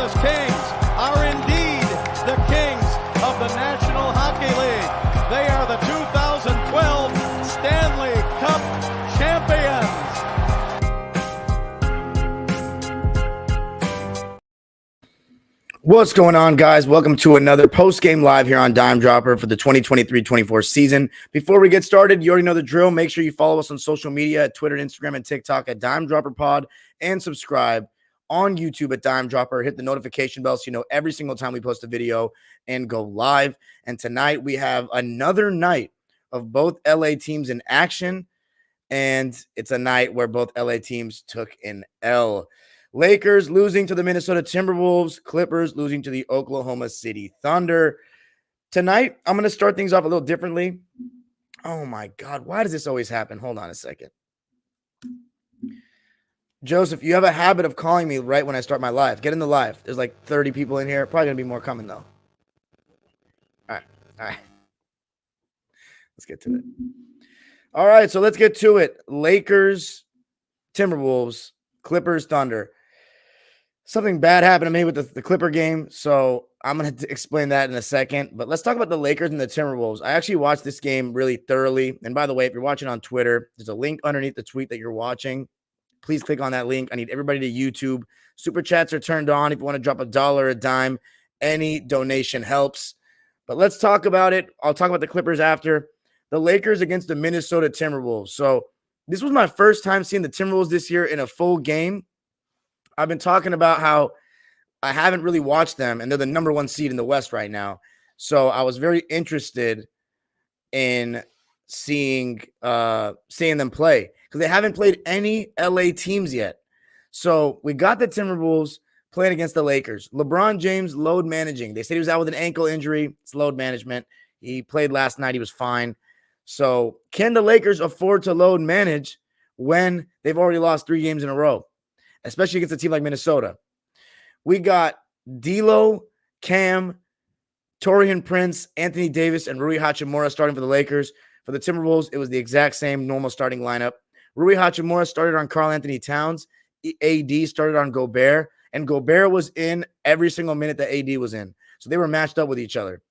Angeles Kings are indeed the kings of the National Hockey League. They are the 2012 Stanley Cup champions. What's going on, guys? Welcome to another post-game live here on Dime Dropper for the 2023-24 season. Before we get started, you already know the drill. Make sure you follow us on social media at Twitter, Instagram, and TikTok at Dime Dropper Pod, and subscribe on YouTube at Dime Dropper. Hit the notification bell so you know every single time we post a video and go live. And tonight we have another night of both LA teams in action, and it's a night where both LA teams took an L. Lakers losing to the Minnesota Timberwolves, Clippers losing to the Oklahoma City Thunder. Tonight, I'm going to start things off a little differently. Oh my God, why does this always happen? Hold on a second. Joseph, you have a habit of calling me right when I start my live. Get in the live. There's like 30 people in here. Probably going to be more coming though. All right. Let's get to it. All right, so let's get to it. Lakers, Timberwolves, Clippers, Thunder. Something bad happened to me with the Clipper game, so I'm going to explain that in a second. But let's talk about the Lakers and the Timberwolves. I actually watched this game really thoroughly. And by the way, if you're watching on Twitter, there's a link underneath the tweet that you're watching. Please click on that link. I need everybody to YouTube. Super chats are turned on. If you want to drop $1, a dime, any donation helps. But let's talk about it. I'll talk about the Clippers after. The Lakers against the Minnesota Timberwolves. So this was my first time seeing the Timberwolves this year in a full game. I've been talking about how I haven't really watched them, and they're the number one seed in the West right now. So I was very interested in seeing them play because they haven't played any LA teams yet. So we got the Timberwolves playing against the Lakers. LeBron James load managing. They said he was out with an ankle injury. It's load management. He played last night. He was fine. So can the Lakers afford to load manage when they've already lost 3 games in a row, especially against a team like Minnesota? We got D'Lo, Cam, Taurean Prince, Anthony Davis, and Rui Hachimura starting for the Lakers. For the Timberwolves, it was the exact same normal starting lineup. Rui Hachimura started on Karl Anthony Towns. AD started on Gobert, and Gobert was in every single minute that AD was in. So they were matched up with each other.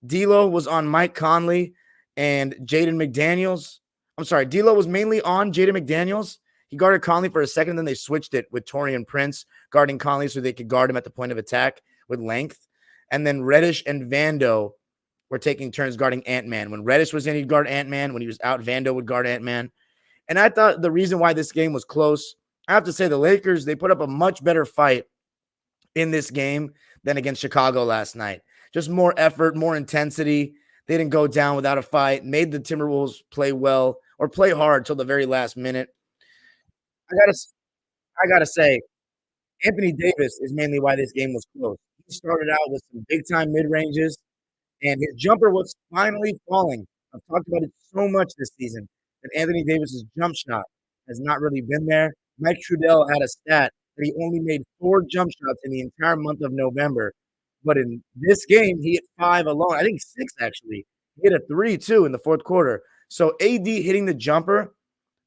D'Lo was on Mike Conley and Jaden McDaniels. I'm sorry, D'Lo was mainly on Jaden McDaniels. He guarded Conley for a second, then they switched it with Taurean Prince guarding Conley so they could guard him at the point of attack with length. And then Reddish and Vando were taking turns guarding Ant-Man. When Reddish was in, he'd guard Ant-Man. When he was out, Vando would guard Ant-Man. And I thought the reason why this game was close, I have to say the Lakers, they put up a much better fight in this game than against Chicago last night. Just more effort, more intensity. They didn't go down without a fight, made the Timberwolves play well or play hard till the very last minute. I gotta say, Anthony Davis is mainly why this game was close. He started out with some big-time mid-ranges, and his jumper was finally falling. I've talked about it so much this season, that Anthony Davis's jump shot has not really been there. Mike Trudell had a stat that he only made 4 jump shots in the entire month of November. But in this game, he hit 5 alone. I think 6, actually. He hit a 3, too, in the fourth quarter. So AD hitting the jumper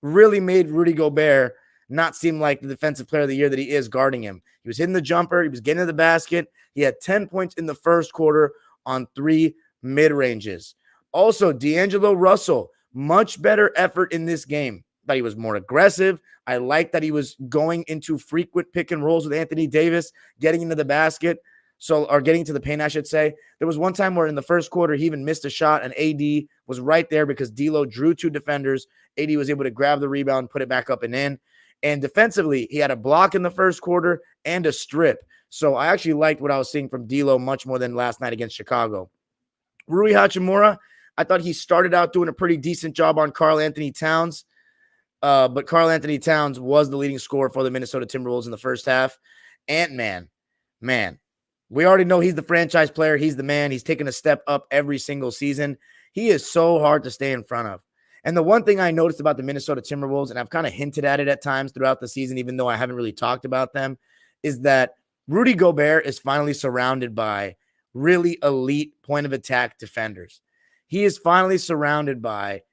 really made Rudy Gobert not seem like the defensive player of the year that he is guarding him. He was hitting the jumper. He was getting to the basket. He had 10 points in the first quarter on 3 mid-ranges. Also, D'Angelo Russell, much better effort in this game. Thought he was more aggressive. I like that he was going into frequent pick and rolls with Anthony Davis, getting into the basket. Or getting to the paint, I should say. There was one time where in the first quarter, he even missed a shot, and AD was right there because D'Lo drew 2 defenders. AD was able to grab the rebound, put it back up and in. And defensively, he had a block in the first quarter and a strip. So I actually liked what I was seeing from D'Lo much more than last night against Chicago. Rui Hachimura, I thought he started out doing a pretty decent job on Karl Anthony Towns. But Karl Anthony Towns was the leading scorer for the Minnesota Timberwolves in the first half. Ant-Man, man. We already know he's the franchise player. He's the man. He's taken a step up every single season. He is so hard to stay in front of. And the one thing I noticed about the Minnesota Timberwolves, and I've kind of hinted at it at times throughout the season, even though I haven't really talked about them, is that Rudy Gobert is finally surrounded by really elite point of attack defenders. He is finally surrounded by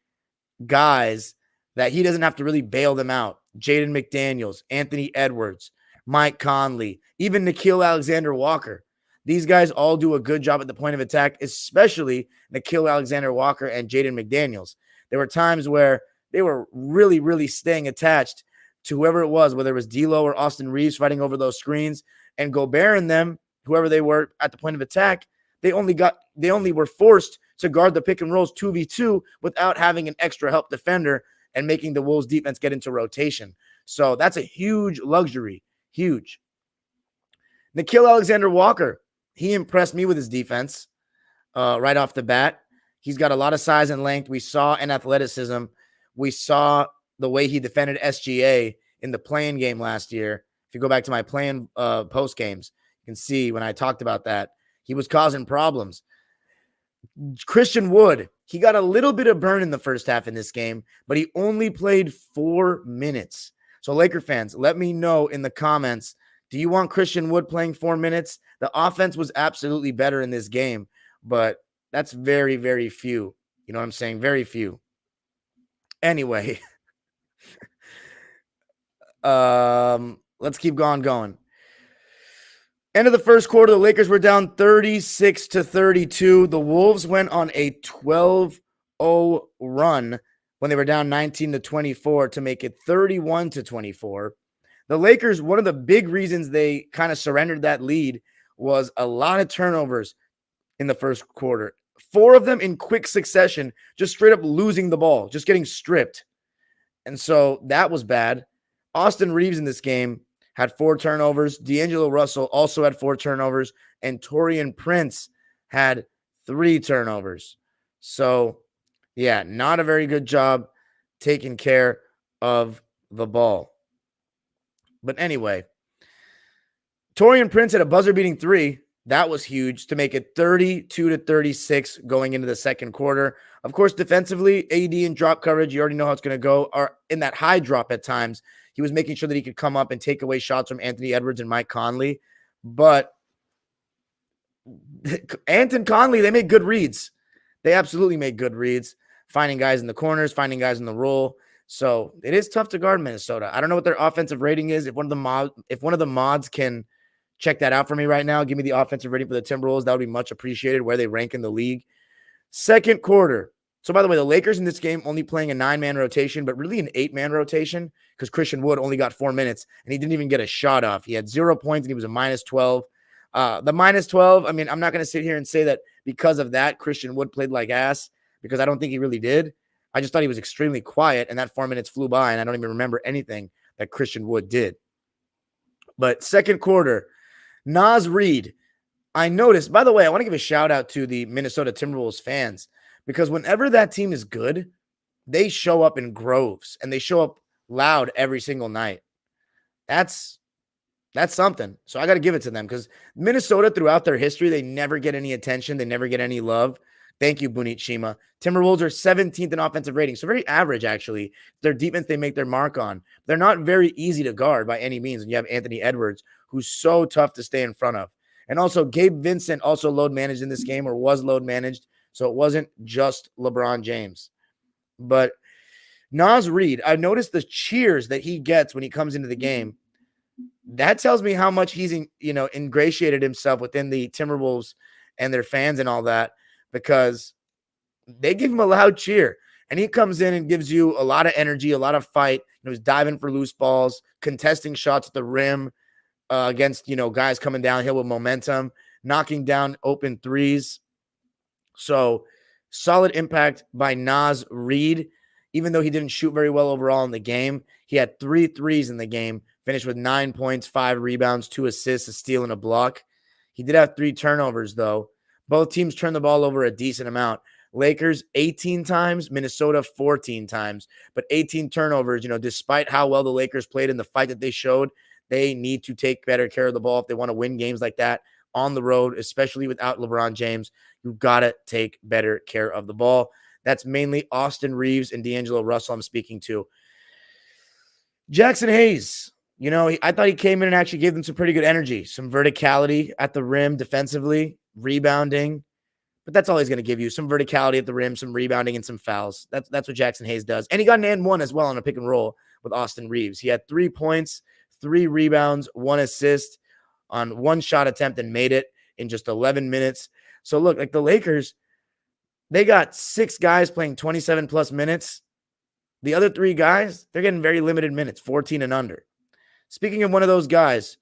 guys that he doesn't have to really bail them out. Jaden McDaniels, Anthony Edwards, Mike Conley, even Nickeil Alexander-Walker. These guys all do a good job at the point of attack, especially Nickeil Alexander-Walker and Jaden McDaniels. There were times where they were really, really staying attached to whoever it was, whether it was D'Lo or Austin Reeves fighting over those screens, and Gobert and them, whoever they were at the point of attack, they only were forced to guard the pick and rolls 2v2 without having an extra help defender and making the Wolves defense get into rotation. So that's a huge luxury. Huge. Nickeil Alexander-Walker, he impressed me with his defense right off the bat. He's got a lot of size and length. We saw an athleticism. We saw the way he defended SGA in the play-in game last year. If you go back to my play-in post games, you can see when I talked about that, he was causing problems. Christian Wood, he got a little bit of burn in the first half in this game, but he only played 4 minutes. So Laker fans, let me know in the comments, do you want Christian Wood playing 4 minutes? The offense was absolutely better in this game, but that's very, very few. You know what I'm saying? Very few. Anyway, let's keep going. End of the first quarter, the Lakers were down 36-32. The Wolves went on a 12-0 run when they were down 19-24 to make it 31-24. The Lakers, one of the big reasons they kind of surrendered that lead was a lot of turnovers in the first quarter. 4 of them in quick succession, just straight up losing the ball, just getting stripped. And so that was bad. Austin Reeves in this game had 4 turnovers. D'Angelo Russell also had 4 turnovers. And Taurean Prince had 3 turnovers. So, yeah, not a very good job taking care of the ball. But anyway, Taurean Prince had a buzzer-beating 3. That was huge to make it 32-36 going into the second quarter. Of course, defensively, AD in drop coverage, you already know how it's going to go. Or in that high drop at times, he was making sure that he could come up and take away shots from Anthony Edwards and Mike Conley. But Ant and Conley, they made good reads. They absolutely made good reads, finding guys in the corners, finding guys in the roll. So it is tough to guard Minnesota. I don't know what their offensive rating is. If one of the mods can check that out for me right now, give me the offensive rating for the Timberwolves, that would be much appreciated, where they rank in the league. Second quarter. So, by the way, the Lakers in this game only playing a 9-man rotation, but really an 8-man rotation because Christian Wood only got 4 minutes, and he didn't even get a shot off. He had 0 points, and he was a -12. The -12, I mean, I'm not going to sit here and say that because of that, Christian Wood played like ass, because I don't think he really did. I just thought he was extremely quiet, and that 4 minutes flew by, and I don't even remember anything that Christian Wood did. But second quarter, Naz Reid, I noticed, by the way, I want to give a shout out to the Minnesota Timberwolves fans, because whenever that team is good, they show up in groves and they show up loud every single night. That's something. So I got to give it to them, because Minnesota, throughout their history, they never get any attention. They never get any love. Thank you, Bunit Shima. Timberwolves are 17th in offensive rating, so very average, actually. Their defense, they make their mark on. They're not very easy to guard by any means, and you have Anthony Edwards, who's so tough to stay in front of. And also, Gabe Vincent also load managed in this game, or was load managed, so it wasn't just LeBron James. But Naz Reid, I've noticed the cheers that he gets when he comes into the game. That tells me how much he's, ingratiated himself within the Timberwolves and their fans and all that, because they give him a loud cheer. And he comes in and gives you a lot of energy, a lot of fight. He's diving for loose balls, contesting shots at the rim against, guys coming downhill with momentum, knocking down open threes. So solid impact by Naz Reid. Even though he didn't shoot very well overall in the game, he had 3 threes in the game, finished with 9 points, 5 rebounds, 2 assists, a steal, and a block. He did have 3 turnovers, though. Both teams turned the ball over a decent amount. Lakers 18 times, Minnesota 14 times. But 18 turnovers, despite how well the Lakers played in the fight that they showed, they need to take better care of the ball if they want to win games like that on the road, especially without LeBron James. You've got to take better care of the ball. That's mainly Austin Reeves and D'Angelo Russell I'm speaking to. Jackson Hayes, I thought he came in and actually gave them some pretty good energy, some verticality at the rim defensively, rebounding. But that's all he's going to give you, some verticality at the rim, some rebounding, and some fouls. That's what Jackson Hayes does. And he got an and one as well on a pick and roll with Austin Reeves. He had 3 points, 3 rebounds, 1 assist on 1 shot attempt and made it in just 11 minutes. So look, like the Lakers, they got 6 guys playing 27 plus minutes. The other 3 guys, they're getting very limited minutes, 14 and under. Speaking of one of those guys,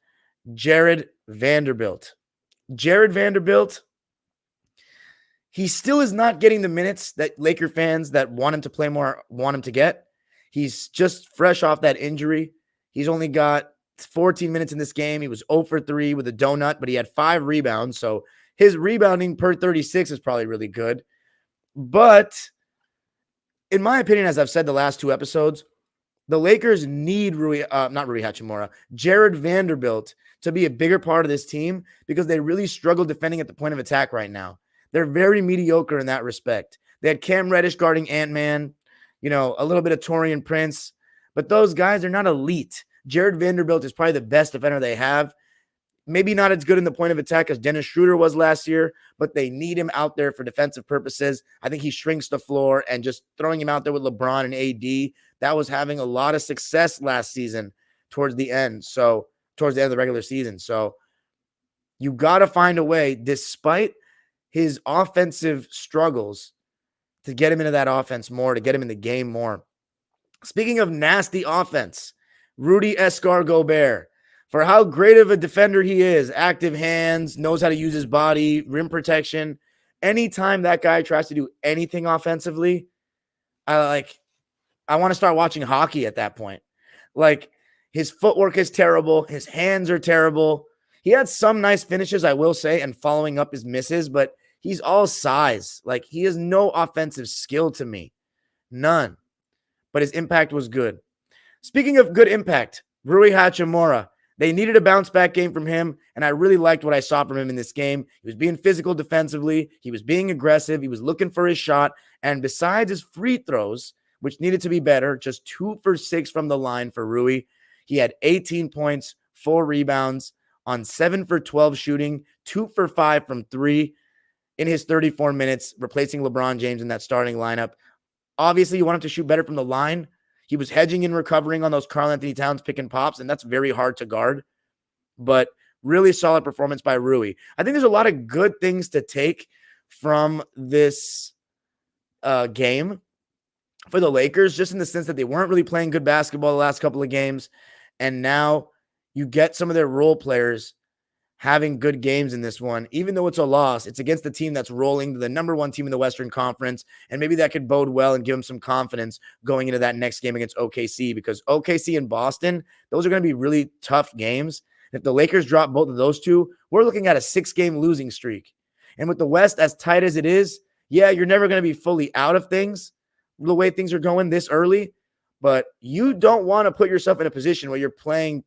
Jared Vanderbilt. Jared Vanderbilt, he still is not getting the minutes that Laker fans that want him to play more want him to get. He's just fresh off that injury. He's only got 14 minutes in this game. He was 0 for 3 with a donut, but he had 5 rebounds. So his rebounding per 36 is probably really good. But in my opinion, as I've said the last 2 episodes, the Lakers need Jared Vanderbilt to be a bigger part of this team because they really struggle defending at the point of attack right now. They're very mediocre in that respect. They had Cam Reddish guarding Ant-Man, a little bit of Taurean Prince, but those guys are not elite. Jared Vanderbilt is probably the best defender they have. Maybe not as good in the point of attack as Dennis Schroeder was last year, but they need him out there for defensive purposes. I think he shrinks the floor, and just throwing him out there with LeBron and AD, that was having a lot of success last season towards the end of the regular season. So you got to find a way, despite his offensive struggles, to get him into that offense more, to get him in the game more. Speaking of nasty offense, Rudy Escar-Gobert, for how great of a defender he is, active hands, knows how to use his body, rim protection. Anytime that guy tries to do anything offensively, I want to start watching hockey at that point. Like, his footwork is terrible. His hands are terrible. He had some nice finishes, I will say, and following up his misses, but he's all size. Like, he has no offensive skill to me. None. But his impact was good. Speaking of good impact, Rui Hachimura. They needed a bounce back game from him, and I really liked what I saw from him in this game. He was being physical defensively. He was being aggressive. He was looking for his shot. And besides his free throws, which needed to be better, just 2 for 6 from the line for Rui. He had 18 points, 4 rebounds on 7 for 12 shooting, 2 for 5 from 3 in his 34 minutes, replacing LeBron James in that starting lineup. Obviously, you want him to shoot better from the line. He was hedging and recovering on those Karl-Anthony Towns pick and pops, and that's very hard to guard. But really solid performance by Rui. I think there's a lot of good things to take from this game for the Lakers, just in the sense that they weren't really playing good basketball the last couple of games, and now you get some of their role players having good games in this one. Even though it's a loss, it's against the team that's rolling, the number 1 team in the Western Conference, and maybe that could bode well and give them some confidence going into that next game against OKC, because OKC and Boston, those are going to be really tough games. If the Lakers drop both of those 2, we're looking at a 6-game losing streak. And with the West as tight as it is, yeah, you're never going to be fully out of things the way things are going this early, but you don't want to put yourself in a position where you're playing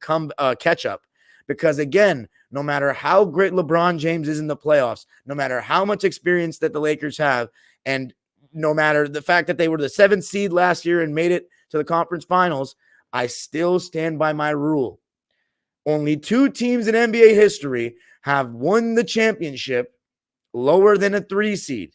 catch up, because again, no matter how great LeBron James is in the playoffs, no matter how much experience that the Lakers have, and no matter the fact that they were the 7th seed last year and made it to the conference finals, I still stand by my rule. Only 2 teams in NBA history have won the championship lower than a 3 seed.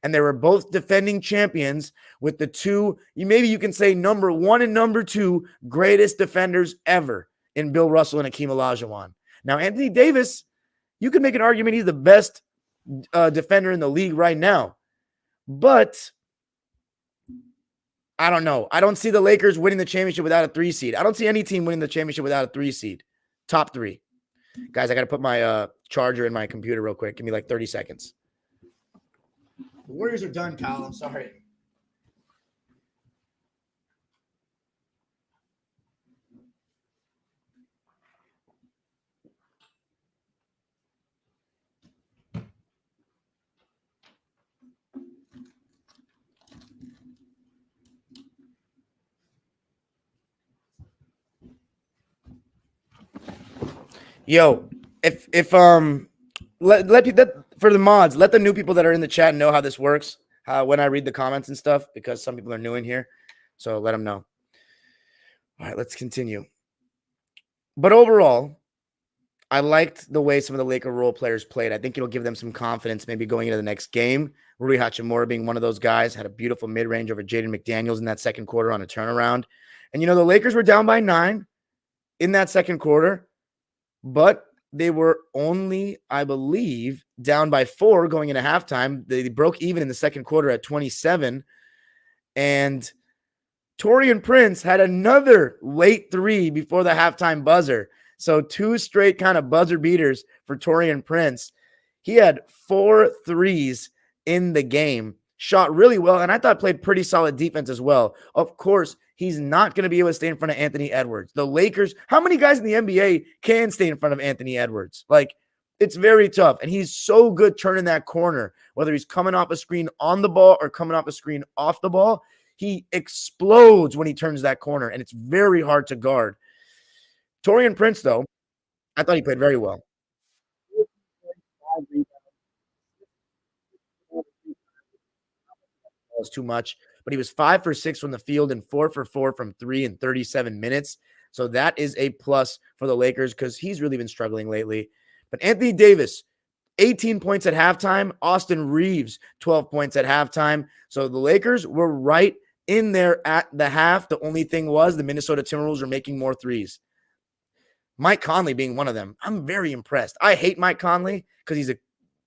And they were both defending champions with the 2, maybe you can say number 1 and number 2 greatest defenders ever in Bill Russell and Hakeem Olajuwon. Now, Anthony Davis, you can make an argument he's the best defender in the league right now. But I don't know. I don't see the Lakers winning the championship without a 3 seed. I don't see any team winning the championship without a 3 seed. Top 3. Guys, I got to put my charger in my computer real quick. Give me like 30 seconds. The Warriors are done, Kyle. I'm sorry. Yo, let for the mods, let the new people that are in the chat know how this works, when I read the comments and stuff, because some people are new in here. So let them know. All right, let's continue. But overall, I liked the way some of the Laker role players played. I think it'll give them some confidence maybe going into the next game. Rui Hachimura being one of those guys, had a beautiful mid-range over Jaden McDaniels in that second quarter on a turnaround. And, the Lakers were down by 9. in that second quarter, but they were only, I believe, down by 4 going into halftime. They broke even in the second quarter at 27. And Taurean Prince had another late 3 before the halftime buzzer. So 2 straight kind of buzzer beaters for Taurean Prince. He had 4 threes in the game, shot really well, and I thought played pretty solid defense as well. Of course, he's not going to be able to stay in front of Anthony Edwards. The Lakers, how many guys in the NBA can stay in front of Anthony Edwards? Like, it's very tough, and he's so good turning that corner, whether he's coming off a screen on the ball or coming off a screen off the ball. He explodes when he turns that corner, and it's very hard to guard. Taurean Prince, though, I thought he played very well. Was too much, but he was 5 for 6 from the field and 4 for 4 from 3 in 37 minutes. So that is a plus for the Lakers because he's really been struggling lately. But Anthony Davis, 18 points at halftime. Austin Reeves, 12 points at halftime. So the Lakers were right in there at the half. The only thing was the Minnesota Timberwolves were making more threes. Mike Conley being one of them. I'm very impressed. I hate Mike Conley because he's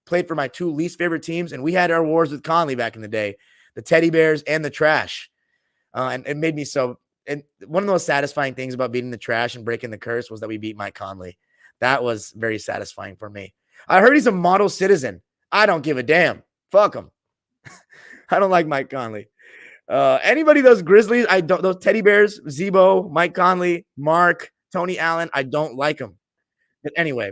played for my 2 least favorite teams, and we had our wars with Conley back in the day. The Teddy Bears and the Trash. And it made me so. And one of the most satisfying things about beating the Trash and breaking the curse was that we beat Mike Conley. That was very satisfying for me. I heard he's a model citizen. I don't give a damn. Fuck him. I don't like Mike Conley. Anybody those Grizzlies, I don't. Those Teddy Bears, Zebo, Mike Conley, Mark, Tony Allen, I don't like them. But anyway,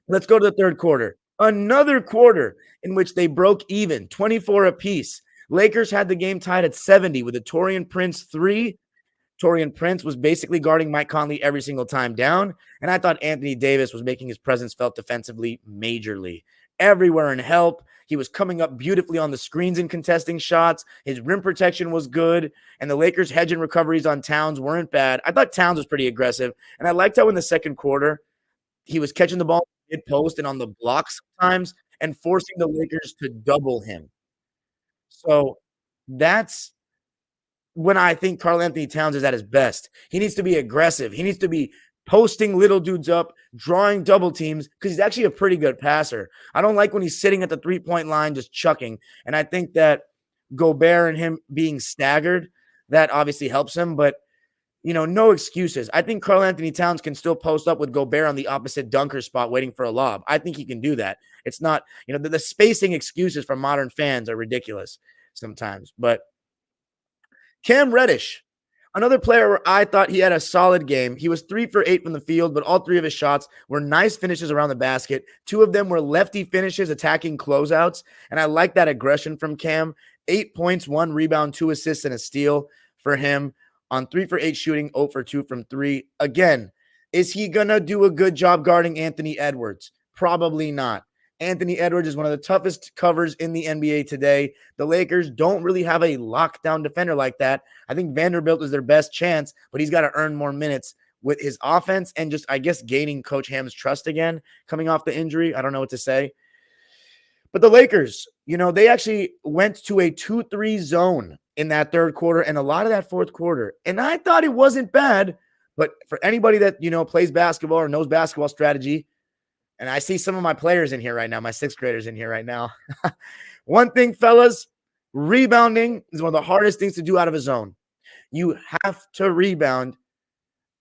let's go to the third quarter. Another quarter in which they broke even, 24 apiece. Lakers had the game tied at 70 with a Taurean Prince 3. Taurean Prince was basically guarding Mike Conley every single time down. And I thought Anthony Davis was making his presence felt defensively majorly. Everywhere in help. He was coming up beautifully on the screens and contesting shots. His rim protection was good. And the Lakers' hedge and recoveries on Towns weren't bad. I thought Towns was pretty aggressive. And I liked how in the second quarter, he was catching the ball mid post and on the block sometimes and forcing the Lakers to double him. So that's when I think Karl Anthony Towns is at his best. He needs to be aggressive. He needs to be posting little dudes up, drawing double teams, because he's actually a pretty good passer. I don't like when he's sitting at the 3-point line just chucking. And I think that Gobert and him being staggered, that obviously helps him. But, no excuses. I think Karl Anthony Towns can still post up with Gobert on the opposite dunker spot waiting for a lob. I think he can do that. It's not, the spacing excuses from modern fans are ridiculous sometimes. But Cam Reddish, another player where I thought he had a solid game. He was 3 for 8 from the field, but all 3 of his shots were nice finishes around the basket. 2 of them were lefty finishes attacking closeouts, and I like that aggression from Cam. 8 points, 1 rebound, 2 assists, and a steal for him on 3 for 8 shooting, 0 for 2 from 3. Again, is he going to do a good job guarding Anthony Edwards? Probably not. Anthony Edwards is one of the toughest covers in the NBA today. The Lakers don't really have a lockdown defender like that. I think Vanderbilt is their best chance, but he's got to earn more minutes with his offense and just, I guess, gaining Coach Ham's trust again, coming off the injury. I don't know what to say. But the Lakers, they actually went to a 2-3 zone in that third quarter and a lot of that fourth quarter. And I thought it wasn't bad, but for anybody that, plays basketball or knows basketball strategy, and I see some of my players in here right now, my 6th graders in here right now. One thing, fellas, rebounding is one of the hardest things to do out of a zone. You have to rebound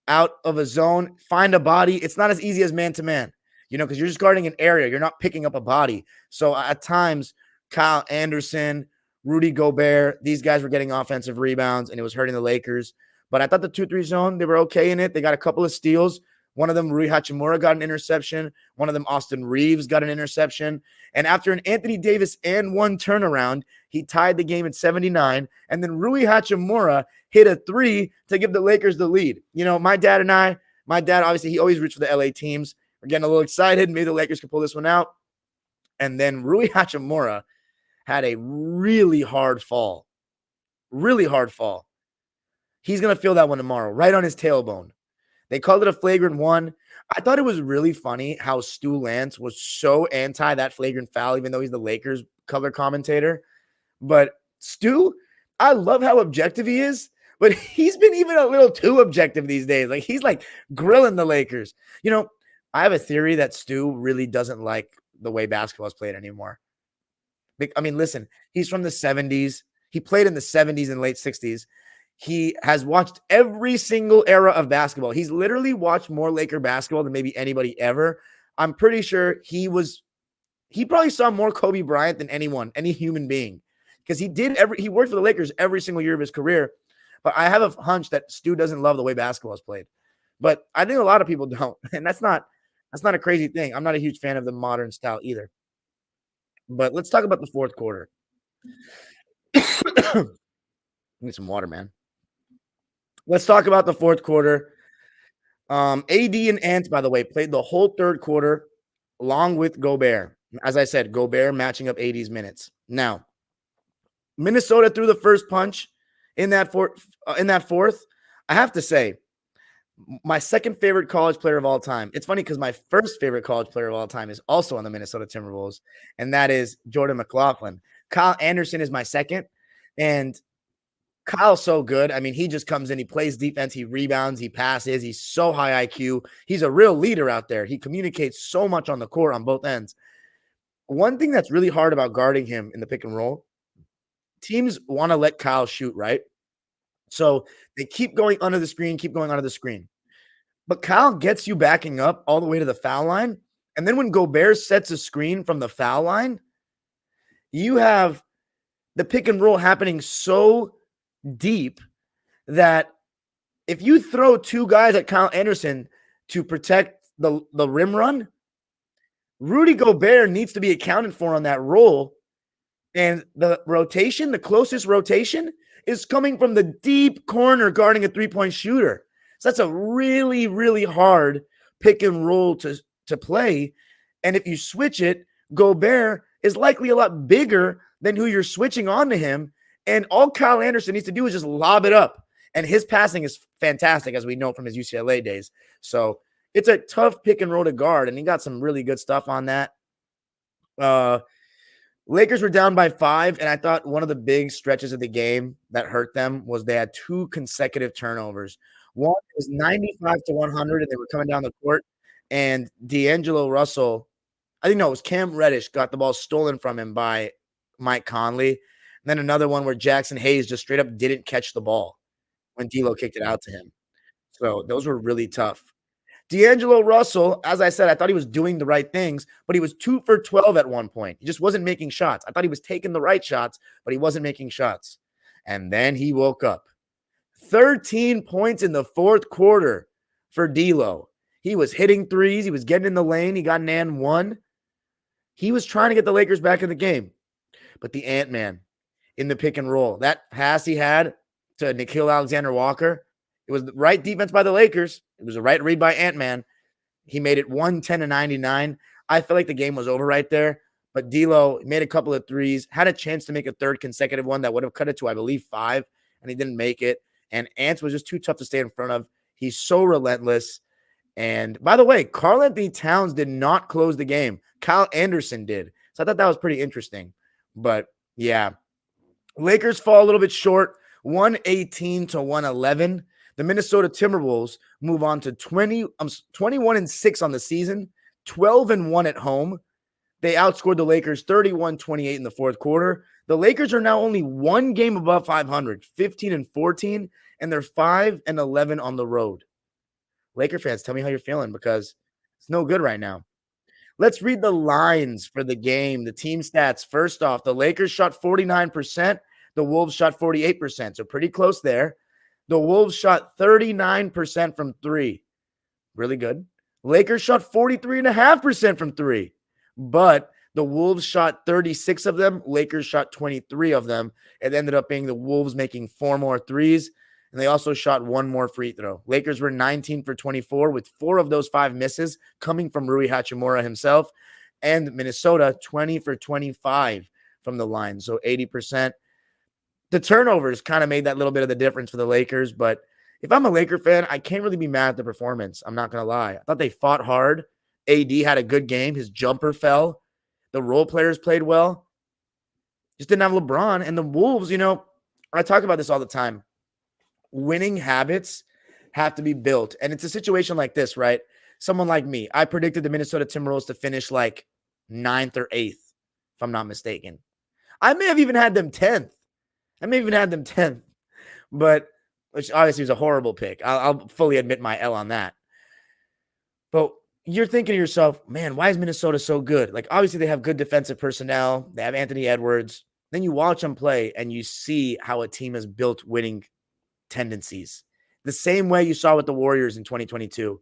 out of a zone, find a body. It's not as easy as man-to-man, because you're just guarding an area. You're not picking up a body. So at times, Kyle Anderson, Rudy Gobert, these guys were getting offensive rebounds, and it was hurting the Lakers. But I thought the 2-3 zone, they were okay in it. They got a couple of steals. One of them, Rui Hachimura, got an interception. One of them, Austin Reeves, got an interception. And after an Anthony Davis and 1 turnaround, he tied the game at 79. And then Rui Hachimura hit a 3 to give the Lakers the lead. My dad, obviously, he always roots for the LA teams. We're getting a little excited. Maybe the Lakers can pull this one out. And then Rui Hachimura had a really hard fall. Really hard fall. He's going to feel that one tomorrow, right on his tailbone. They called it a flagrant 1. I thought it was really funny how Stu Lance was so anti that flagrant foul, even though he's the Lakers color commentator. But Stu, I love how objective he is, But he's been even a little too objective these days. Like he's like grilling the Lakers. You know, I have a theory that Stu really doesn't like the way basketball is played anymore. I mean, listen, he's from the 70s. He played in the 70s and late 60s. He has watched every single era of basketball. He's literally watched more Laker basketball than maybe anybody ever. I'm pretty sure he probably saw more Kobe Bryant than any human being, because he worked for the Lakers every single year of his career. But I have a hunch that Stu doesn't love the way basketball is played. But I think a lot of people don't. And that's not a crazy thing. I'm not a huge fan of the modern style either. But let's talk about the fourth quarter. Need some water, man. Let's talk about the fourth quarter. AD and Ant, by the way, played the whole third quarter along with Gobert. As I said, Gobert matching up AD's minutes. Now, Minnesota threw the first punch in that fourth. I have to say, my second favorite college player of all time. It's funny because my first favorite college player of all time is also on the Minnesota Timberwolves, and that is Jordan McLaughlin. Kyle Anderson is my second, and Kyle's so good. I mean, he just comes in, he plays defense, he rebounds, he passes, he's so high IQ. He's a real leader out there. He communicates so much on the court on both ends. One thing that's really hard about guarding him in the pick and roll, teams want to let Kyle shoot, right? So they keep going under the screen, But Kyle gets you backing up all the way to the foul line. And then when Gobert sets a screen from the foul line, you have the pick and roll happening so deep that if you throw two guys at Kyle Anderson to protect the rim run, Rudy Gobert needs to be accounted for on that roll. And the closest rotation is coming from the deep corner guarding a three-point shooter. So that's a really, really hard pick and roll to play. And if you switch it, Gobert is likely a lot bigger than who you're switching on to him. And all Kyle Anderson needs to do is just lob it up. And his passing is fantastic, as we know from his UCLA days. So it's a tough pick and roll to guard, and he got some really good stuff on that. Lakers were down by 5, and I thought one of the big stretches of the game that hurt them was they had 2 consecutive turnovers. One was 95 to 100, and they were coming down the court, and D'Angelo Russell, I think no, it was Cam Reddish, got the ball stolen from him by Mike Conley. And then another one where Jackson Hayes just straight up didn't catch the ball when D'Lo kicked it out to him. So those were really tough. D'Angelo Russell, as I said, I thought he was doing the right things, but he was 2 for 12 at one point. He just wasn't making shots. I thought he was taking the right shots, but he wasn't making shots. And then he woke up. 13 points in the fourth quarter for D'Lo. He was hitting threes. He was getting in the lane. He got an and one. He was trying to get the Lakers back in the game. But the Ant-Man in the pick and roll, that pass he had to Nickeil Alexander-Walker, it was the right defense by the Lakers. It was the right read by Ant-Man. He made it 110-99. I feel like the game was over right there. But D'Lo made a couple of threes, had a chance to make a third consecutive one that would have cut it to, I believe, 5, and he didn't make it. And Ant was just too tough to stay in front of. He's so relentless. And by the way, Karl-Anthony Towns did not close the game. Kyle Anderson did. So I thought that was pretty interesting. But yeah, Lakers fall a little bit short, 118 to 111. The Minnesota Timberwolves move on to 21-6 on the season, 12-1 at home. They outscored the Lakers 31-28 in the fourth quarter. The Lakers are now only one game above 500, 15-14, and they're 5-11 on the road. Laker fans, tell me how you're feeling, because it's no good right now. Let's read the lines for the game, the team stats. First off, the Lakers shot 49%. The Wolves shot 48%, so pretty close there. The Wolves shot 39% from 3. Really good. Lakers shot 43.5% from 3. But the Wolves shot 36 of them. Lakers shot 23 of them. It ended up being the Wolves making 4 more threes. And they also shot 1 more free throw. Lakers were 19 for 24 with 4 of those 5 misses coming from Rui Hachimura himself. And Minnesota 20 for 25 from the line. So 80%. The turnovers kind of made that little bit of the difference for the Lakers. But if I'm a Laker fan, I can't really be mad at the performance. I'm not going to lie. I thought they fought hard. AD had a good game. His jumper fell. The role players played well. Just didn't have LeBron. And the Wolves, I talk about this all the time. winning habits have to be built. And it's a situation like this, right? Someone like me, I predicted the Minnesota Timberwolves to finish like 9th or 8th, if I'm not mistaken. I may have even had them 10th. But which obviously was a horrible pick. I'll fully admit my L on that. But you're thinking to yourself, man, why is Minnesota so good? Like, obviously, they have good defensive personnel. They have Anthony Edwards. Then you watch them play and you see how a team has built winning tendencies. The same way you saw with the Warriors in 2022.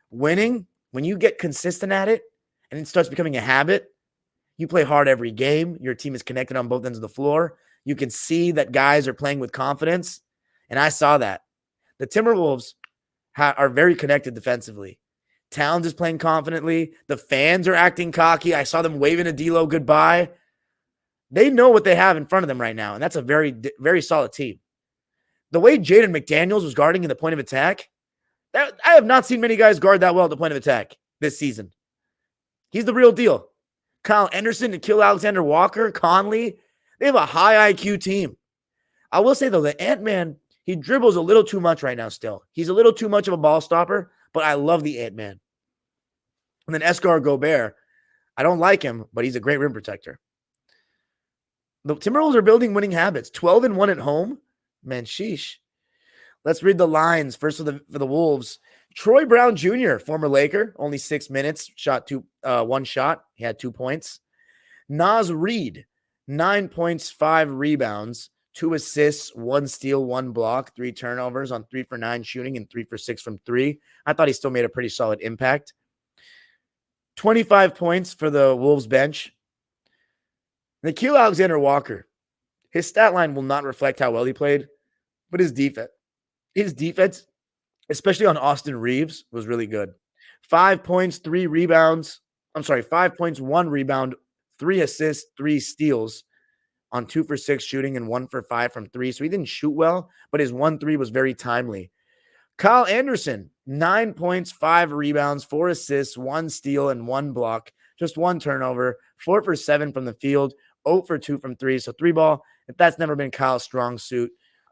Winning, when you get consistent at it and it starts becoming a habit, you play hard every game. Your team is connected on both ends of the floor. You can see that guys are playing with confidence. And I saw that. The Timberwolves are very connected defensively. Towns is playing confidently. The fans are acting cocky. I saw them waving a D'Lo goodbye. They know what they have in front of them right now, and that's a very, very solid team. The way Jaden McDaniels was guarding in the point of attack, I have not seen many guys guard that well at the point of attack this season. He's the real deal. Kyle Anderson, Nikhil Alexander-Walker, Conley, they have a high IQ team. I will say, though, the Ant-Man, he dribbles a little too much right now still. He's a little too much of a ball stopper, but I love the Ant-Man. And then Escar Gobert, I don't like him, but he's a great rim protector. The Timberwolves are building winning habits. 12-1 at home. Man, sheesh. Let's read the lines. First for the Wolves. Troy Brown Jr., former Laker, only 6 minutes, shot one shot. He had 2 points. Naz Reid, 9 points, 5 rebounds, 2 assists, 1 steal, 1 block, 3 turnovers on 3 for 9 shooting and 3 for 6 from 3. I thought he still made a pretty solid impact. 25 points for the Wolves bench. Nikhil Alexander-Walker, his stat line will not reflect how well he played, but his defense, especially on Austin Reeves, was really good. 5 points, 3 rebounds. 5 points, 1 rebound, 3 assists, 3 steals on 2 for 6 shooting and 1 for 5 from 3. So he didn't shoot well, but his 1-3 was very timely. Kyle Anderson, 9 points, 5 rebounds, 4 assists, 1 steal, and 1 block. Just 1 turnover, 4 for 7 from the field, 0 for 2 from 3. So 3 ball, that's never been Kyle's strong suit,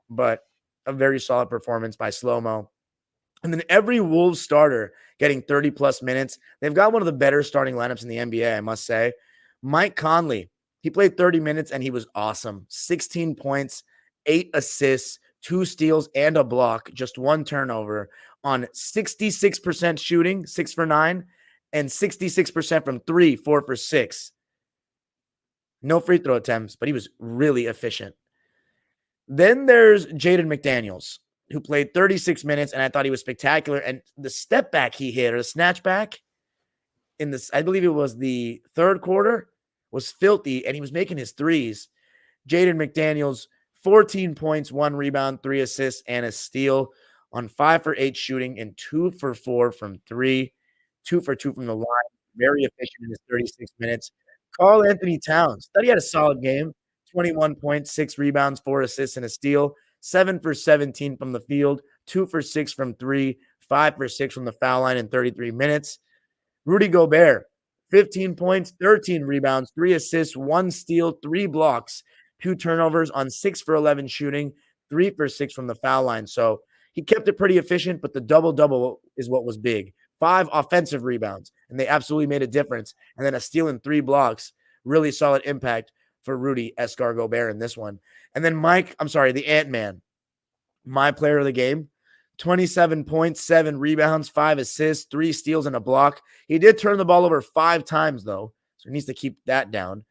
but a very solid performance by Slow-Mo. And then every Wolves starter getting 30-plus minutes. They've got one of the better starting lineups in the NBA, I must say. Mike Conley, he played 30 minutes, and he was awesome. 16 points, 8 assists, 2 steals, and a block, just 1 turnover on 66% shooting, 6 for 9, and 66% from 3, 4 for 6. No free throw attempts, but he was really efficient. Then there's Jaden McDaniels, who played 36 minutes, and I thought he was spectacular. And the step back he hit, or the snatch back in this, I believe it was the third quarter, was filthy, and he was making his threes. Jaden McDaniels, 14 points, 1 rebound, 3 assists, and a steal on 5 for 8 shooting and 2 for 4 from 3, 2 for 2 from the line. Very efficient in his 36 minutes. Karl Anthony Towns, thought he had a solid game. 21 points, 6 rebounds, 4 assists, and a steal. 7 for 17 from the field, 2 for 6 from 3, 5 for 6 from the foul line in 33 minutes. Rudy Gobert, 15 points, 13 rebounds, 3 assists, 1 steal, 3 blocks, 2 turnovers on 6 for 11 shooting, 3 for 6 from the foul line. So he kept it pretty efficient, but the double-double is what was big. 5 offensive rebounds, and they absolutely made a difference. And then a steal and 3 blocks, really solid impact for Rudy Escar Gobert in this one. And then the Ant-Man, my player of the game, 27 points, 7 rebounds, 5 assists, 3 steals, and a block. He did turn the ball over 5 times, though, so he needs to keep that down.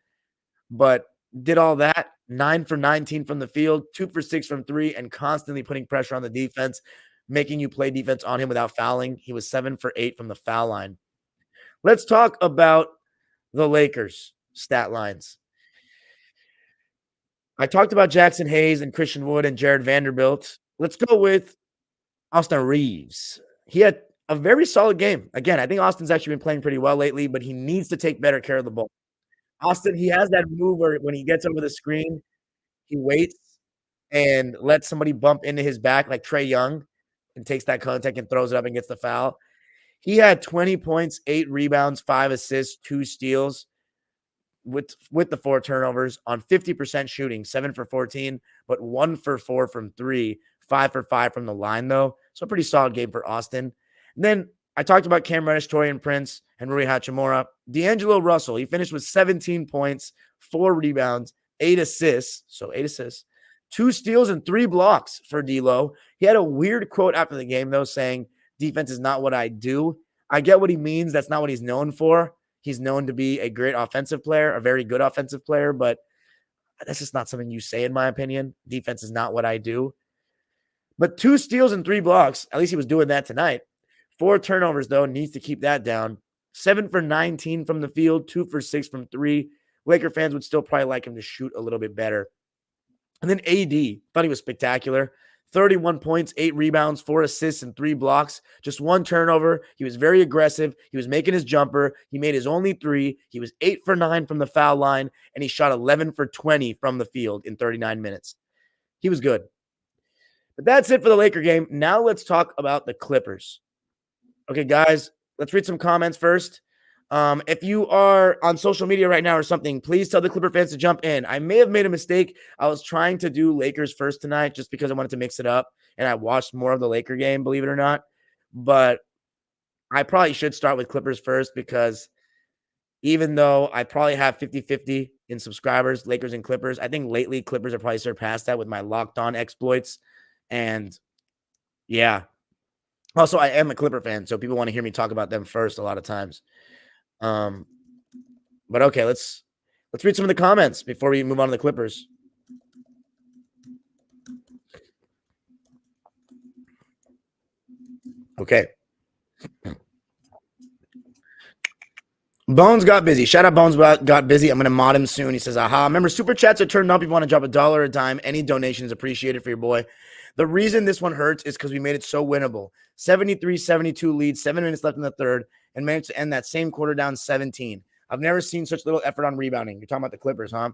But did all that, 9 for 19 from the field, 2 for 6 from 3, and constantly putting pressure on the defense, making you play defense on him without fouling. He was 7 for 8 from the foul line. Let's talk about the Lakers' stat lines. I talked about Jackson Hayes and Christian Wood and Jared Vanderbilt. Let's go with Austin Reeves. He had a very solid game. Again, I think Austin's actually been playing pretty well lately, but he needs to take better care of the ball. Austin, he has that move where when he gets over the screen, he waits and lets somebody bump into his back like Trae Young and takes that contact and throws it up and gets the foul. He had 20 points, 8 rebounds, 5 assists, 2 steals with the 4 turnovers on 50% shooting, 7 for 14, but 1 for 4 from 3, 5 for 5 from the line, though. So a pretty solid game for Austin. And then I talked about Cam Reddish, Torian Prince, and Rui Hachimura. D'Angelo Russell, he finished with 17 points, 4 rebounds, 8 assists. So 8 assists, 2 steals, and 3 blocks for D'Lo. He had a weird quote after the game, though, saying, defense is not what I do. I get what he means. That's not what he's known for. He's known to be a great offensive player, a very good offensive player, but that's just not something you say, in my opinion. Defense is not what I do. But 2 steals and 3 blocks. At least he was doing that tonight. 4 turnovers, though. Needs to keep that down. 7 for 19 from the field. 2 for 6 from 3. Laker fans would still probably like him to shoot a little bit better. And then AD. Thought he was spectacular. 31 points, 8 rebounds, 4 assists, and 3 blocks. Just 1 turnover. He was very aggressive. He was making his jumper. He made his only 3. He was 8 for 9 from the foul line, and he shot 11 for 20 from the field in 39 minutes. He was good. But that's it for the Laker game. Now let's talk about the Clippers. Okay, guys, let's read some comments first. If you are on social media right now or something, please tell the Clipper fans to jump in. I may have made a mistake. I was trying to do Lakers first tonight just because I wanted to mix it up, and I watched more of the Laker game, believe it or not. But I probably should start with Clippers first because even though I probably have 50-50 in subscribers, Lakers and Clippers, I think lately Clippers have probably surpassed that with my Locked On exploits. And yeah. Also, I am a Clipper fan, so people want to hear me talk about them first a lot of times. But okay, let's read some of the comments before we move on to the Clippers. Okay. Bones got busy. Shout out Bones got busy. I'm going to mod him soon. He says, aha. Remember, super chats are turned up. If you want to drop $1 a dime, any donation is appreciated for your boy. The reason this one hurts is because we made it so winnable. 73-72 lead, 7 minutes left in the third, and managed to end that same quarter down 17. I've never seen such little effort on rebounding. You're talking about the Clippers, huh?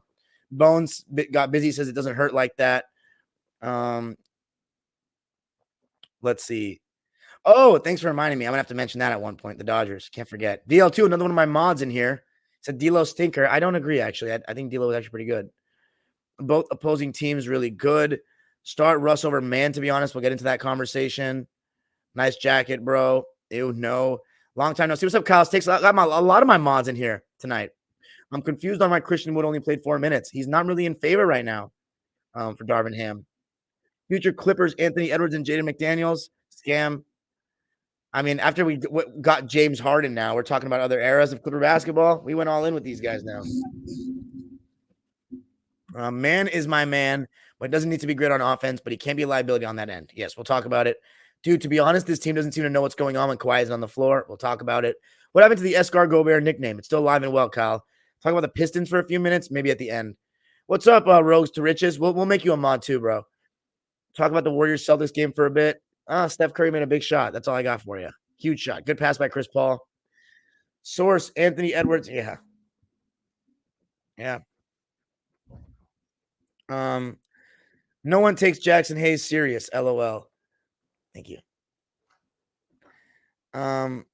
Bones got busy, says it doesn't hurt like that. Let's see. Oh, thanks for reminding me. I'm going to have to mention that at one point. The Dodgers. Can't forget. DL2, another one of my mods in here. Said D'Lo stinker. I don't agree, actually. I think D'Lo was actually pretty good. Both opposing teams really good. Start Russ over Man, to be honest. We'll get into that conversation. Nice jacket, bro. Ew, no. Long time no see. What's up, Kyle Sticks? I got a lot of my mods in here tonight. I'm confused on why Christian Wood only played 4 minutes. He's not really in favor right now for Darvin Ham. Future Clippers, Anthony Edwards and Jaden McDaniels. Scam. I mean, after we got James Harden now, we're talking about other eras of Clipper basketball. We went all in with these guys now. Man is my man, but doesn't need to be great on offense, but he can be a liability on that end. Yes, we'll talk about it. Dude, to be honest, this team doesn't seem to know what's going on when Kawhi isn't on the floor. We'll talk about it. What happened to the Escar Gobert nickname? It's still alive and well, Kyle. Talk about the Pistons for a few minutes, maybe at the end. What's up, Rogues to Riches? We'll make you a mod too, bro. Talk about the Warriors-Celtics game for a bit. Steph Curry made a big shot. That's all I got for you. Huge shot. Good pass by Chris Paul. Source, Anthony Edwards. Yeah. Yeah. No one takes Jackson Hayes serious. LOL. Thank you. It's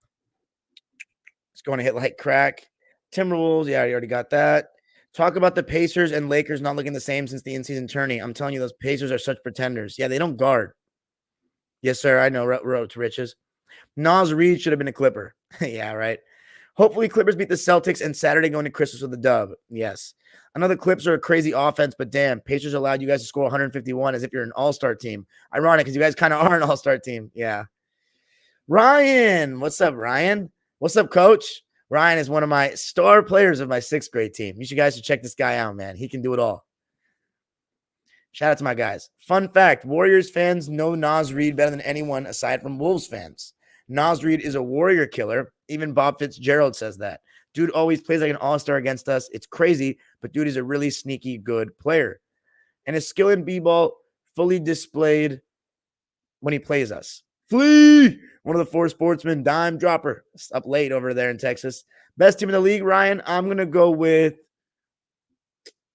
going to hit like crack. Timberwolves. Yeah, I already got that. Talk about the Pacers and Lakers not looking the same since the in-season tourney. I'm telling you, those Pacers are such pretenders. Yeah, they don't guard. Yes, sir. I know. Road to riches. Nas Reed should have been a Clipper. Yeah, right. Hopefully, Clippers beat the Celtics and Saturday going to Christmas with a dub. Yes. I know the Clips are a crazy offense, but damn, Pacers allowed you guys to score 151 as if you're an all-star team. Ironic because you guys kind of are an all-star team. Yeah. Ryan. What's up, Ryan? What's up, coach? Ryan is one of my star players of my 6th grade team. You guys should check this guy out, man. He can do it all. Shout out to my guys. Fun fact, Warriors fans know Nas Reed better than anyone aside from Wolves fans. Nas Reed is a warrior killer. Even Bob Fitzgerald says that. Dude always plays like an all-star against us. It's crazy, but dude is a really sneaky good player. And his skill in b-ball fully displayed when he plays us. Flea! One of the 4 sportsmen, dime dropper. It's up late over there in Texas. Best team in the league, Ryan? I'm going to go with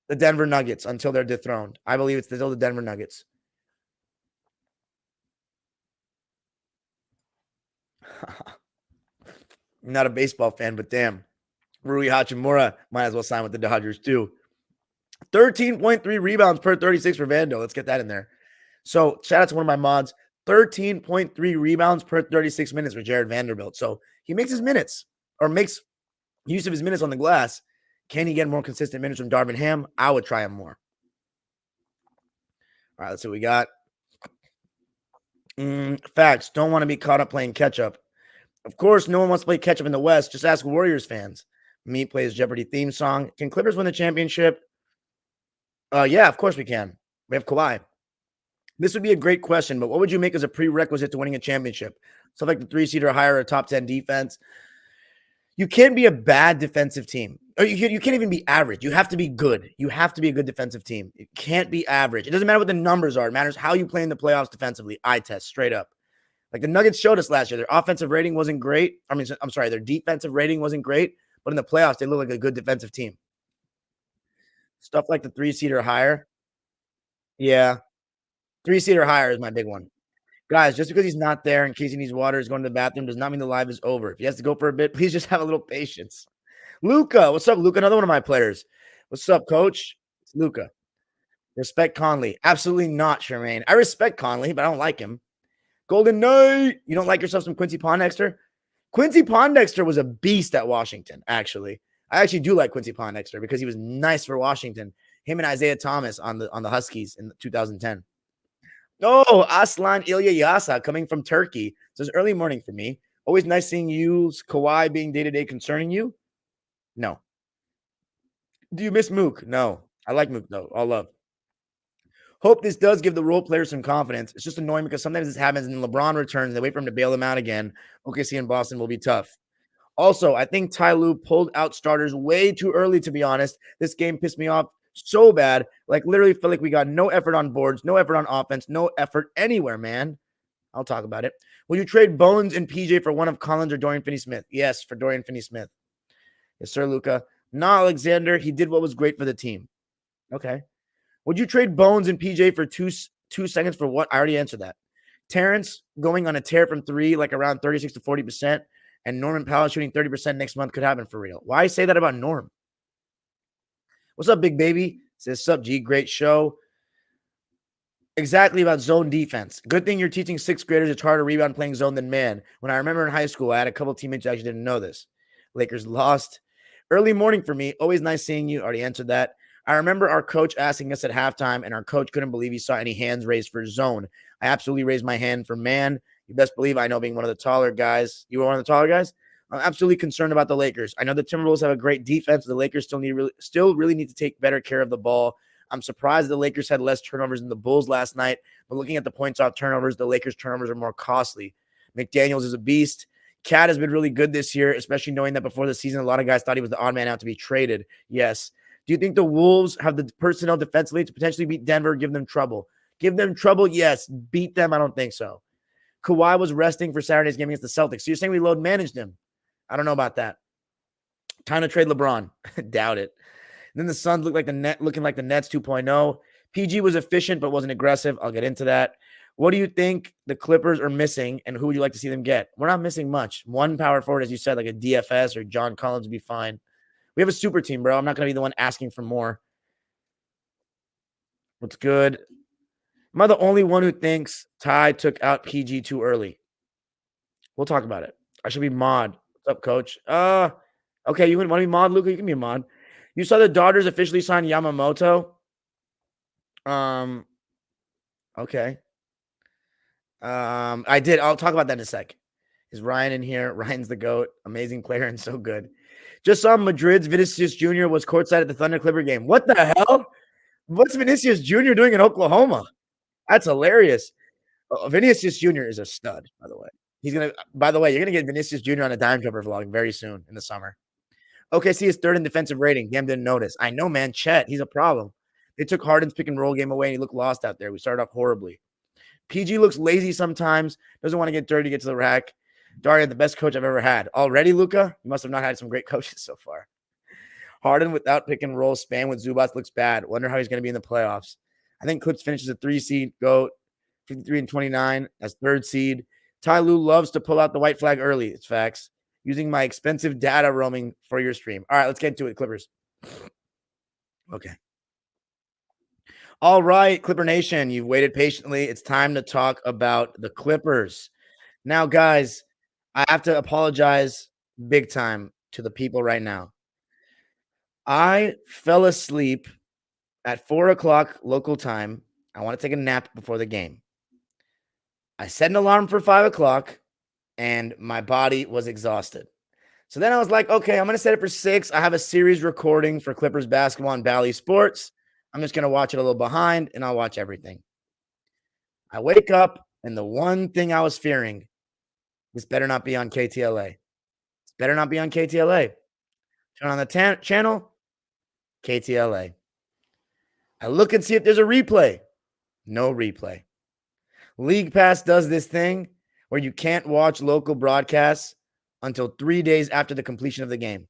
the Denver Nuggets until they're dethroned. I believe it's still the Denver Nuggets. I'm not a baseball fan, but damn. Rui Hachimura might as well sign with the Dodgers too. 13.3 rebounds per 36 for Vando. Let's get that in there. So shout out to one of my mods. 13.3 rebounds per 36 minutes for Jared Vanderbilt. So he makes his minutes or makes use of his minutes on the glass. Can he get more consistent minutes from Darvin Ham? I would try him more. All right, let's see what we got. Facts. Don't want to be caught up playing catch up. Of course, no one wants to play catch up in the West. Just ask Warriors fans. Meat plays Jeopardy theme song. Can Clippers win the championship? Yeah, of course we can. We have Kawhi. This would be a great question, but what would you make as a prerequisite to winning a championship? Stuff like the 3 seed or higher, a top 10 defense. You can't be a bad defensive team. Or you can't even be average. You have to be good. You have to be a good defensive team. It can't be average. It doesn't matter what the numbers are. It matters how you play in the playoffs defensively. Eye test, straight up. Like the Nuggets showed us last year, their offensive rating wasn't great. I'm sorry, their defensive rating wasn't great, but in the playoffs, they look like a good defensive team. Stuff like the 3 seed or higher. Yeah, 3 seed or higher is my big one. Guys, just because he's not there in case he needs water, is going to the bathroom, does not mean the live is over. If he has to go for a bit, please just have a little patience. Luca, what's up, Luca? Another one of my players. What's up, coach? It's Luca. Respect Conley. Absolutely not, Charmaine. I respect Conley, but I don't like him. Golden Knight. You don't like yourself some Quincy Pondexter? Quincy Pondexter was a beast at Washington, actually. I actually do like Quincy Pondexter because he was nice for Washington. Him and Isaiah Thomas on the Huskies in 2010. Oh, Aslan Ilyasah coming from Turkey. Says early morning for me. Always nice seeing you. Kawhi being day-to-day concerning you? No. Do you miss Mook? No. I like Mook, though. All love. Hope this does give the role players some confidence. It's just annoying because sometimes this happens and LeBron returns. They wait for him to bail them out again. OKC and Boston will be tough. Also, I think Ty Lue pulled out starters way too early, to be honest. This game pissed me off so bad. Like, literally felt like we got no effort on boards, no effort on offense, no effort anywhere, man. I'll talk about it. Will you trade Bones and PJ for one of Collins or Dorian Finney-Smith? Yes, for Dorian Finney-Smith. Yes, sir, Luca. Nah, Alexander. He did what was great for the team. Okay. Would you trade Bones and PJ for two seconds for what? I already answered that. Terrence going on a tear from 3, like around 36 to 40%, and Norman Powell shooting 30% next month could happen for real. Why say that about Norm? What's up, big baby? Says, sup, G? Great show. Exactly about zone defense. Good thing you're teaching 6th graders it's harder to rebound playing zone than man. When I remember in high school, I had a couple teammates who actually didn't know this. Lakers lost. Early morning for me. Always nice seeing you. Already answered that. I remember our coach asking us at halftime, and our coach couldn't believe he saw any hands raised for zone. I absolutely raised my hand for man. You best believe I know being one of the taller guys. You were one of the taller guys? I'm absolutely concerned about the Lakers. I know the Timberwolves have a great defense. The Lakers still really need to take better care of the ball. I'm surprised the Lakers had less turnovers than the Bulls last night, but looking at the points off turnovers, the Lakers' turnovers are more costly. McDaniels is a beast. Cat has been really good this year, especially knowing that before the season, a lot of guys thought he was the odd man out to be traded. Yes. Do you think the Wolves have the personnel defensively to potentially beat Denver, give them trouble? Give them trouble? Yes. Beat them? I don't think so. Kawhi was resting for Saturday's game against the Celtics. So you're saying we load managed him? I don't know about that. Time to trade LeBron. Doubt it. And then the Suns looking like the Nets 2.0. PG was efficient but wasn't aggressive. I'll get into that. What do you think the Clippers are missing, and who would you like to see them get? We're not missing much. One power forward, as you said, like a DFS or John Collins would be fine. We have a super team, bro. I'm not going to be the one asking for more. What's good? Am I the only one who thinks Ty took out PG too early? We'll talk about it. I should be mod. What's up, coach? Okay, you want to be mod, Luca? You can be a mod. You saw the Dodgers officially sign Yamamoto? Okay. I did. I'll talk about that in a sec. Is Ryan in here? Ryan's the GOAT. Amazing player and so good. Just saw Madrid's Vinicius Jr. was courtside at the Thunder Clipper game. What the hell? What's Vinicius Jr. doing in Oklahoma? That's hilarious. Vinicius Jr. is a stud, by the way. By the way, you're going to get Vinicius Jr. on a dime jumper vlog very soon in the summer. OKC is 3rd in defensive rating. Damn, didn't notice. I know, man. Chet, he's a problem. They took Harden's pick and roll game away, and he looked lost out there. We started off horribly. PG looks lazy sometimes. Doesn't want to get dirty, get to the rack. Daria, the best coach I've ever had. Already, Luca? You must have not had some great coaches so far. Harden without pick and roll span with Zubats looks bad. Wonder how he's going to be in the playoffs. I think Clips finishes a 3 seed, GOAT, 53 and 29 as 3rd seed. Ty Lue loves to pull out the white flag early. It's facts. Using my expensive data roaming for your stream. All right, let's get into it, Clippers. Okay. All right, Clipper Nation, you've waited patiently. It's time to talk about the Clippers. Now, guys, I have to apologize big time to the people right now. I fell asleep at 4 o'clock local time. I want to take a nap before the game. I set an alarm for 5 o'clock and my body was exhausted. So then I was like, okay, I'm going to set it for 6. I have a series recording for Clippers basketball and Bally Sports. I'm just going to watch it a little behind and I'll watch everything. I wake up and the one thing I was fearing, this better not be on KTLA. This better not be on KTLA. Turn on the channel, KTLA. I look and see if there's a replay. No replay. League Pass does this thing where you can't watch local broadcasts until 3 days after the completion of the game.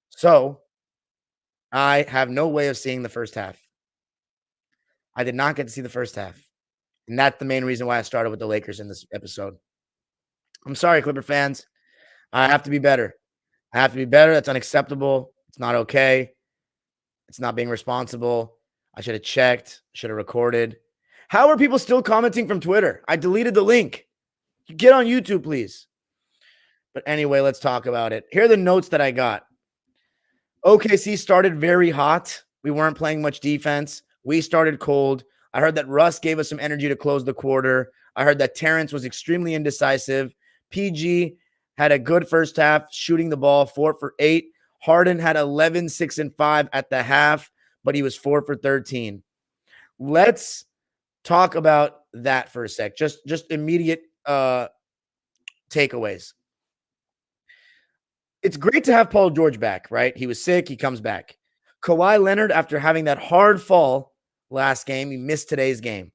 So I have no way of seeing the first half. I did not get to see the first half. And that's the main reason why I started with the Lakers in this episode. I'm sorry, Clipper fans. I have to be better. I have to be better. That's unacceptable. It's not okay. It's not being responsible. I should have checked, should have recorded. How are people still commenting from Twitter? I deleted the link. Get on YouTube, please. But anyway, let's talk about it. Here are the notes that I got. OKC started very hot. We weren't playing much defense. We started cold. I heard that Russ gave us some energy to close the quarter. I heard that Terrence was extremely indecisive. PG had a good first half, shooting the ball 4 for 8. Harden had 11, 6, and 5 at the half, but he was 4 for 13. Let's talk about that for a sec. Just immediate takeaways. It's great to have Paul George back, right? He was sick. He comes back. Kawhi Leonard, after having that hard fall last game, he missed today's game.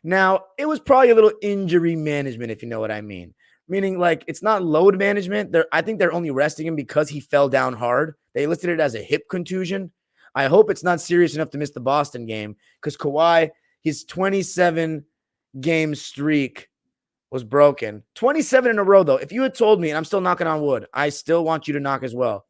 Now, it was probably a little injury management, if you know what I mean. Meaning, like, it's not load management. I think they're only resting him because he fell down hard. They listed it as a hip contusion. I hope it's not serious enough to miss the Boston game because Kawhi, his 27-game streak was broken. 27 in a row, though. If you had told me, and I'm still knocking on wood, I still want you to knock as well.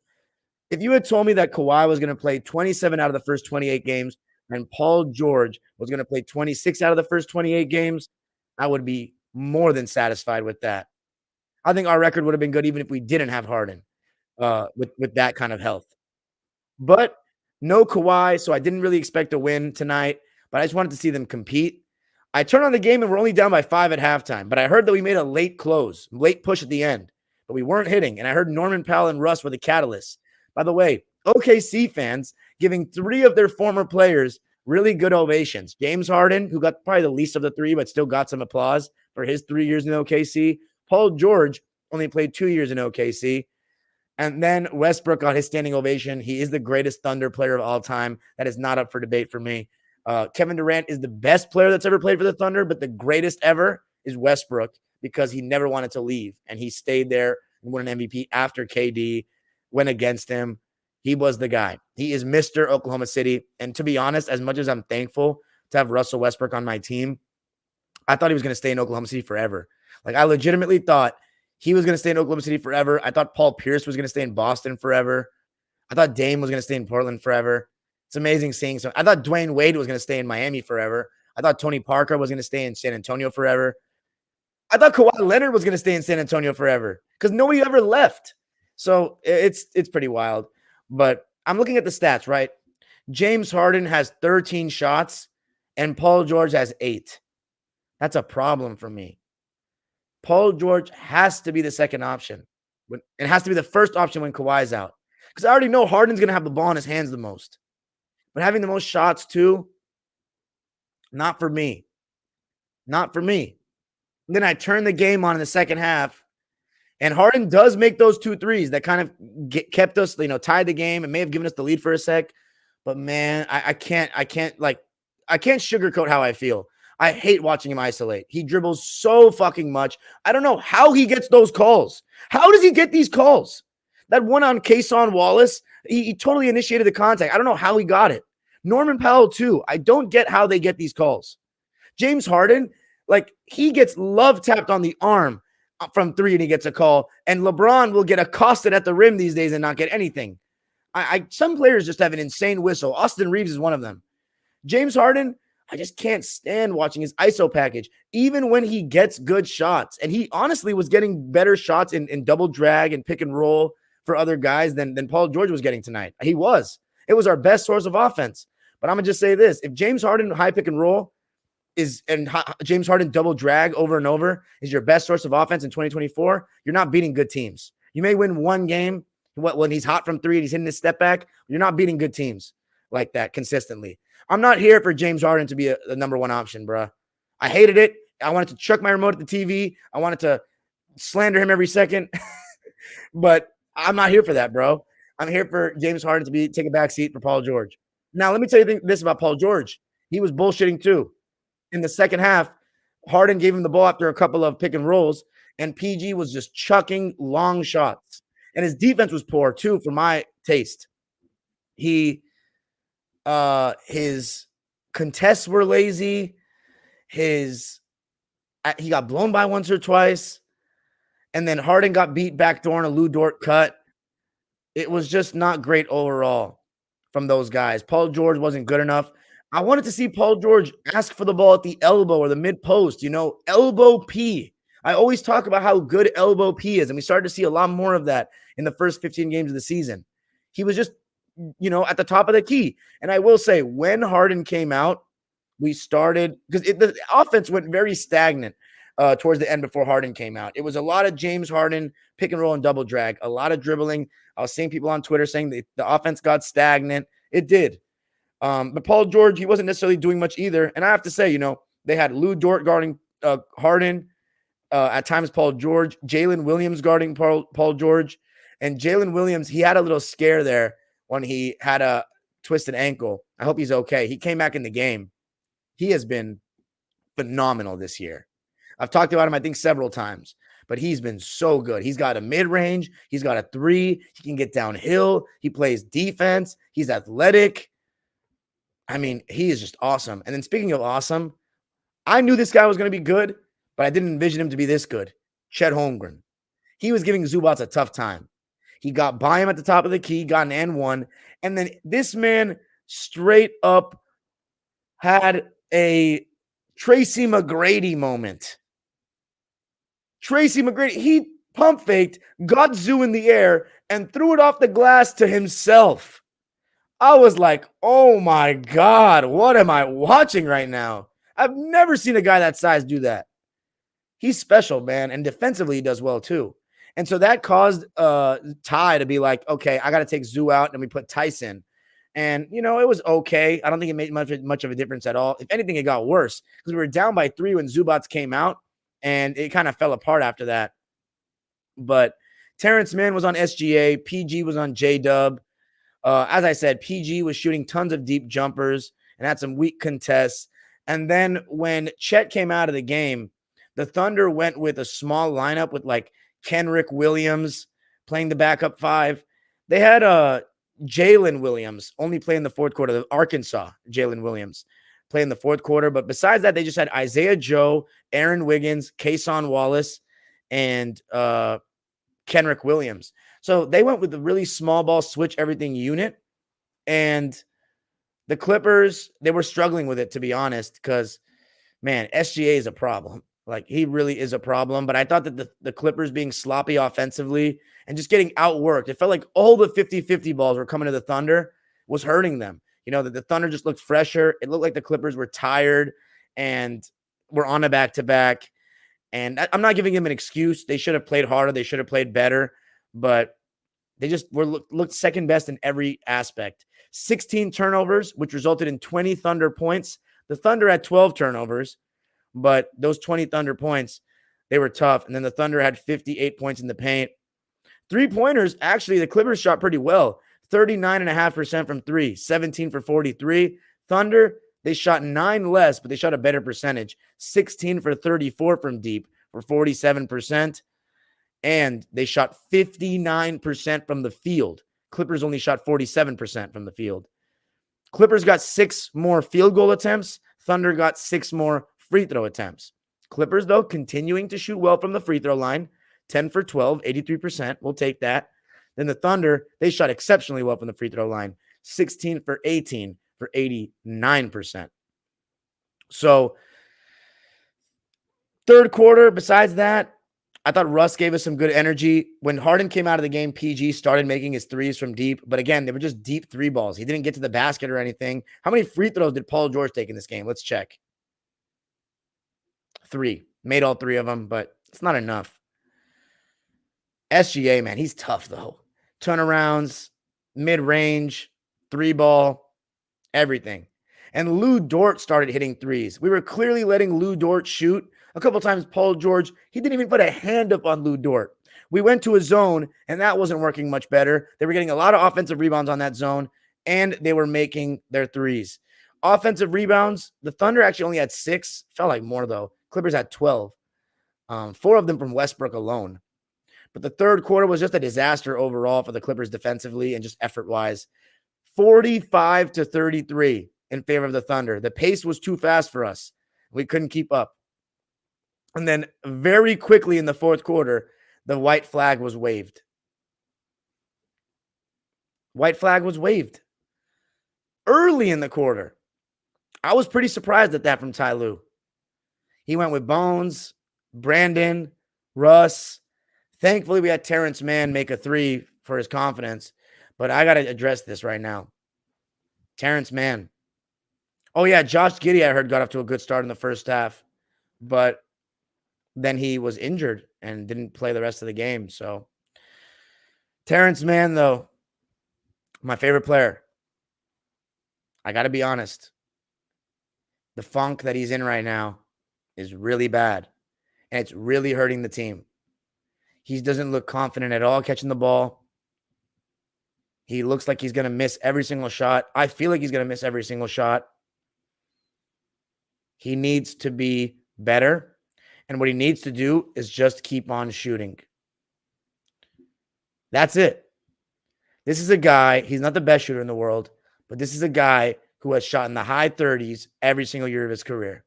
If you had told me that Kawhi was going to play 27 out of the first 28 games and Paul George was going to play 26 out of the first 28 games, I would be more than satisfied with that. I think our record would have been good even if we didn't have Harden with that kind of health. But no Kawhi, so I didn't really expect a win tonight, but I just wanted to see them compete. I turned on the game and we're only down by 5 at halftime, but I heard that we made a late push at the end, but we weren't hitting. And I heard Norman Powell and Russ were the catalysts. By the way, OKC fans giving 3 of their former players really good ovations. James Harden, who got probably the least of the 3, but still got some applause for his 3 years in OKC. Paul George only played 2 years in OKC. And then Westbrook got his standing ovation. He is the greatest Thunder player of all time. That is not up for debate for me. Kevin Durant is the best player that's ever played for the Thunder, but the greatest ever is Westbrook because he never wanted to leave. And he stayed there and won an MVP after KD went against him. He was the guy. He is Mr. Oklahoma City. And to be honest, as much as I'm thankful to have Russell Westbrook on my team, I thought he was going to stay in Oklahoma City forever. Like, I legitimately thought he was going to stay in Oklahoma City forever. I thought Paul Pierce was going to stay in Boston forever. I thought Dame was going to stay in Portland forever. It's amazing seeing so. I thought Dwayne Wade was going to stay in Miami forever. I thought Tony Parker was going to stay in San Antonio forever. I thought Kawhi Leonard was going to stay in San Antonio forever because nobody ever left. So it's pretty wild. But I'm looking at the stats, right? James Harden has 13 shots and Paul George has 8. That's a problem for me. Paul George has to be the second option. It has to be the first option when Kawhi's out. Because I already know Harden's going to have the ball in his hands the most. But having the most shots too, not for me. Not for me. And then I turn the game on in the second half, and Harden does make those 2 threes that kind of kept us, tied the game and may have given us the lead for a sec. But man, I can't sugarcoat how I feel. I hate watching him isolate. He dribbles so fucking much. I don't know how he gets those calls. How does he get these calls? That one on Kason Wallace, he totally initiated the contact. I don't know how he got it. Norman Powell too. I don't get how they get these calls. James Harden, he gets love tapped on the arm from 3 and he gets a call. And LeBron will get accosted at the rim these days and not get anything. Some players just have an insane whistle. Austin Reeves is one of them. James Harden, I just can't stand watching his ISO package, even when he gets good shots. And he honestly was getting better shots in double drag and pick and roll for other guys than Paul George was getting tonight. He was. It was our best source of offense. But I'm going to just say this. If James Harden high pick and roll James Harden double drag over and over is your best source of offense in 2024, you're not beating good teams. You may win one game when he's hot from three and he's hitting his step back. You're not beating good teams like that consistently. I'm not here for James Harden to be the number one option, bro. I hated it. I wanted to chuck my remote at the TV. I wanted to slander him every second. But I'm not here for that, bro. I'm here for James Harden to take a back seat for Paul George. Now, let me tell you this about Paul George. He was bullshitting too. In the second half, Harden gave him the ball after a couple of pick and rolls, and PG was just chucking long shots. And his defense was poor too, for my taste. His contests were lazy. He got blown by once or twice. And then Harden got beat backdoor in a Lou Dort cut. It was just not great overall from those guys. Paul George wasn't good enough. I wanted to see Paul George ask for the ball at the elbow or the mid post, elbow P. I always talk about how good elbow P is, and we started to see a lot more of that in the first 15 games of the season. He was just, at the top of the key. And I will say, when Harden came out, we started, because the offense went very stagnant towards the end before Harden came out. It was a lot of James Harden pick and roll and double drag, a lot of dribbling. I was seeing people on Twitter saying the offense got stagnant. It did. But Paul George, he wasn't necessarily doing much either. And I have to say, they had Lou Dort guarding Harden, at times Paul George, Jalen Williams guarding Paul George. And Jalen Williams, he had a little scare there when he had a twisted ankle. I hope he's okay. He came back in the game. He has been phenomenal this year. I've talked about him, I think, several times, but he's been so good. He's got a mid-range. He's got a three. He can get downhill. He plays defense. He's athletic. I mean, he is just awesome. And then speaking of awesome, I knew this guy was going to be good, but I didn't envision him to be this good. Chet Holmgren. He was giving Zubats a tough time. He got by him at the top of the key, got an N1, and then this man straight up had a Tracy McGrady moment. Tracy McGrady, he pump faked, got Zoo in the air, and threw it off the glass to himself. I was like, oh my God, what am I watching right now? I've never seen a guy that size do that. He's special, man. And defensively, he does well too. And so that caused Ty to be like, okay, I got to take Zoo out. And we put Tyson. And, it was okay. I don't think it made much of a difference at all. If anything, it got worse because we were down by 3 when Zubats came out. And it kind of fell apart after that. But Terrence Mann was on SGA. PG was on J-Dub. As I said, PG was shooting tons of deep jumpers and had some weak contests. And then when Chet came out of the game, the Thunder went with a small lineup with like Kenrick Williams playing the backup 5. They had Jalen Williams only playing the fourth quarter. The Arkansas Jalen Williams playing the fourth quarter. But besides that, they just had Isaiah Joe, Aaron Wiggins, Kason Wallace, and Kenrick Williams. So they went with a really small ball switch everything unit. And the Clippers, they were struggling with it, to be honest, because, man, SGA is a problem. Like, he really is a problem. But I thought that the Clippers being sloppy offensively and just getting outworked, it felt like all the 50-50 balls were coming to the Thunder, was hurting them. That the Thunder just looked fresher. It looked like the Clippers were tired and were on a back-to-back. And I'm not giving them an excuse. They should have played harder. They should have played better. But they just looked second best in every aspect. 16 turnovers, which resulted in 20 Thunder points. The Thunder had 12 turnovers, but those 20 Thunder points, they were tough. And then the Thunder had 58 points in the paint. 3-pointers, actually, the Clippers shot pretty well. 39.5% from 3, 17 for 43. Thunder, they shot 9 less, but they shot a better percentage. 16 for 34 from deep for 47%. And they shot 59% from the field. Clippers only shot 47% from the field. Clippers got 6 more field goal attempts. Thunder got 6 more free throw attempts. Clippers, though, continuing to shoot well from the free throw line. 10 for 12, 83%. We'll take that. Then the Thunder, they shot exceptionally well from the free throw line. 16 for 18, for 89%. So third quarter, besides that, I thought Russ gave us some good energy. When Harden came out of the game, PG started making his threes from deep. But again, they were just deep three balls. He didn't get to the basket or anything. How many free throws did Paul George take in this game? Let's check. 3. Made all 3 of them, but it's not enough. SGA, man, he's tough, though. Turnarounds, mid-range, 3-ball, everything. And Lou Dort started hitting threes. We were clearly letting Lou Dort shoot. A couple times, Paul George, he didn't even put a hand up on Lou Dort. We went to a zone, and that wasn't working much better. They were getting a lot of offensive rebounds on that zone, and they were making their threes. Offensive rebounds, the Thunder actually only had 6. Felt like more, though. Clippers had 12. 4 of them from Westbrook alone. But the third quarter was just a disaster overall for the Clippers defensively and just effort-wise. 45-33 in favor of the Thunder. The pace was too fast for us. We couldn't keep up. And then very quickly in the fourth quarter, the white flag was waved. White flag was waved. Early in the quarter. I was pretty surprised at that from Ty Lue. He went with Bones, Brandon, Russ. Thankfully, we had Terrence Mann make a 3 for his confidence. But I got to address this right now. Terrence Mann. Oh, yeah, Josh Giddey, I heard, got off to a good start in the first half. But then he was injured and didn't play the rest of the game. So Terrence Mann, though, my favorite player. I got to be honest. The funk that he's in right now is really bad. And it's really hurting the team. He doesn't look confident at all catching the ball. He looks like he's going to miss every single shot. I feel like he's going to miss every single shot. He needs to be better. And what he needs to do is just keep on shooting. That's it. This is a guy, he's not the best shooter in the world, but this is a guy who has shot in the high 30s every single year of his career.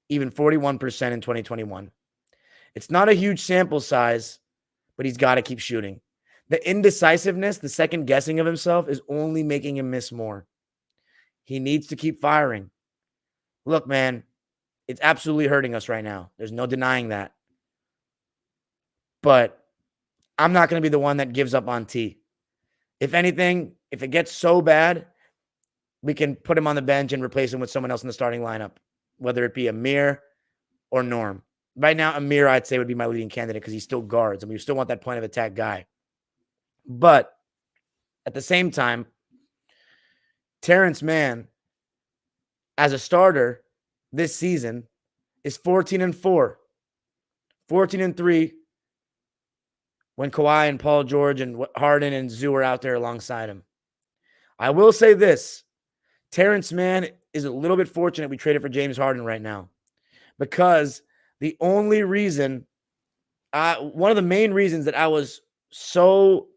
Even 41% in 2021. It's not a huge sample size, but he's got to keep shooting. The indecisiveness, the second guessing of himself is only making him miss more. He needs to keep firing. Look, man, it's absolutely hurting us right now. There's no denying that. But I'm not going to be the one that gives up on T. If anything, if it gets so bad, we can put him on the bench and replace him with someone else in the starting lineup, whether it be Amir or Norm. Right now, Amir, I'd say, would be my leading candidate because he still guards. I mean, you still want that point of attack guy. But at the same time, Terrence Mann, as a starter this season, is 14-4, 14-3 when Kawhi and Paul George and Harden and Zoo are out there alongside him. I will say this. Terrence Mann is a little bit fortunate we traded for James Harden right now because the only reason, one of the main reasons that I was so,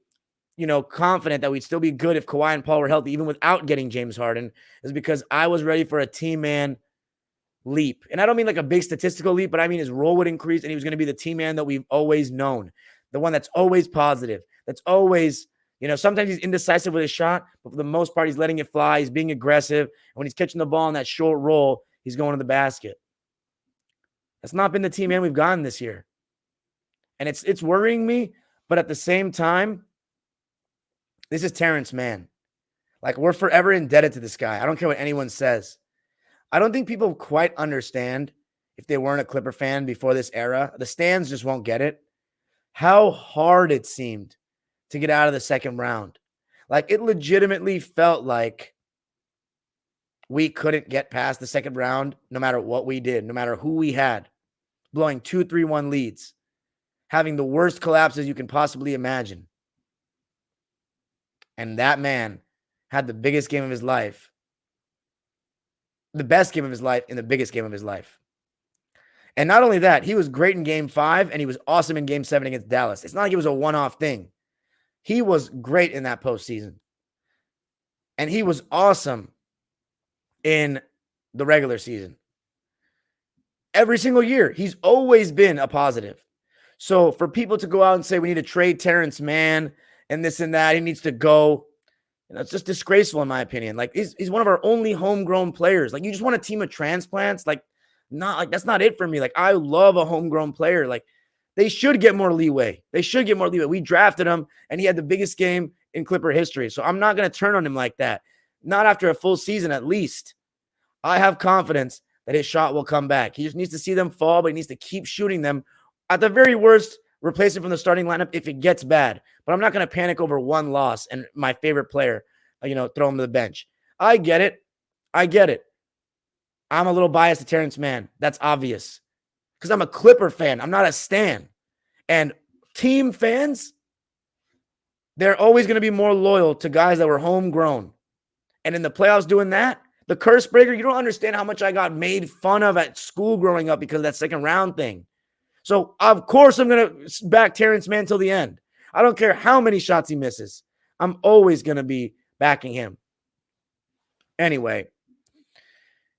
confident that we'd still be good if Kawhi and Paul were healthy, even without getting James Harden, is because I was ready for a team man leap. And I don't mean like a big statistical leap, but I mean his role would increase and he was going to be the team man that we've always known. The one that's always positive, that's always, sometimes he's indecisive with his shot, but for the most part, he's letting it fly. He's being aggressive. And when he's catching the ball in that short roll, he's going to the basket. That's not been the team man we've gotten this year. And it's worrying me, but at the same time, this is Terrence Mann. Like, we're forever indebted to this guy. I don't care what anyone says. I don't think people quite understand, if they weren't a Clipper fan before this era, the stands just won't get it, how hard it seemed to get out of the second round. Like, it legitimately felt like we couldn't get past the second round no matter what we did, no matter who we had, blowing 2-3-1 leads, having the worst collapses you can possibly imagine. And that man had the biggest game of his life, the best game of his life, and the biggest game of his life. And not only that, he was great in Game 5, and he was awesome in Game 7 against Dallas. It's not like it was a one-off thing. He was great in that postseason. And he was awesome in the regular season. Every single year, he's always been a positive. So for people to go out and say we need to trade Terrence Mann and this and that, he needs to go, It's just disgraceful in my opinion. Like he's one of our only homegrown players. Like you just want a team of transplants? Like not like that's not it for me. Like I love a homegrown player. Like they should get more leeway. They should get more leeway. We drafted him and he had the biggest game in Clipper history. So I'm not going to turn on him like that. Not after a full season at least. I have confidence that his shot will come back. He just needs to see them fall, but he needs to keep shooting them. At the very worst, replace him from the starting lineup if it gets bad. But I'm not going to panic over one loss and my favorite player, throw him to the bench. I get it. I'm a little biased to Terrence Mann. That's obvious. Because I'm a Clipper fan. I'm not a Stan. And team fans, they're always going to be more loyal to guys that were homegrown. And in the playoffs doing that, the curse breaker, you don't understand how much I got made fun of at school growing up because of that second round thing. So, of course, I'm going to back Terrence Mann till the end. I don't care how many shots he misses. I'm always going to be backing him. Anyway,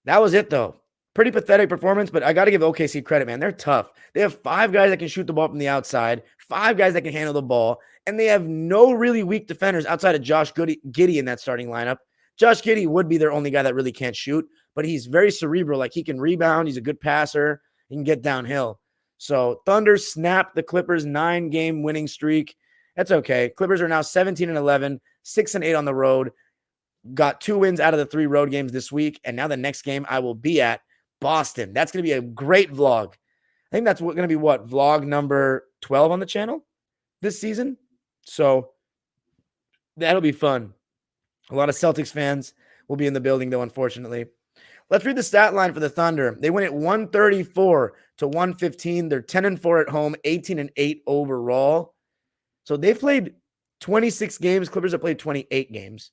that was it, though. Pretty pathetic performance, but I got to give OKC credit, man. They're tough. They have 5 guys that can shoot the ball from the outside, 5 guys that can handle the ball, and they have no really weak defenders outside of Josh Giddey in that starting lineup. Josh Giddey would be their only guy that really can't shoot, but he's very cerebral. Like he can rebound. He's a good passer. He can get downhill. So Thunder snapped the Clippers' 9-game winning streak. That's okay. Clippers are now 17-11, 6-8 on the road. Got 2 wins out of the 3 road games this week. And now the next game I will be at, Boston. That's going to be a great vlog. I think that's going to be vlog number 12 on the channel this season. So that'll be fun. A lot of Celtics fans will be in the building, though, unfortunately. Let's read the stat line for the Thunder. They win at 134-115. They're 10-4 at home, 18-8 overall. So they've played 26 games. Clippers have played 28 games.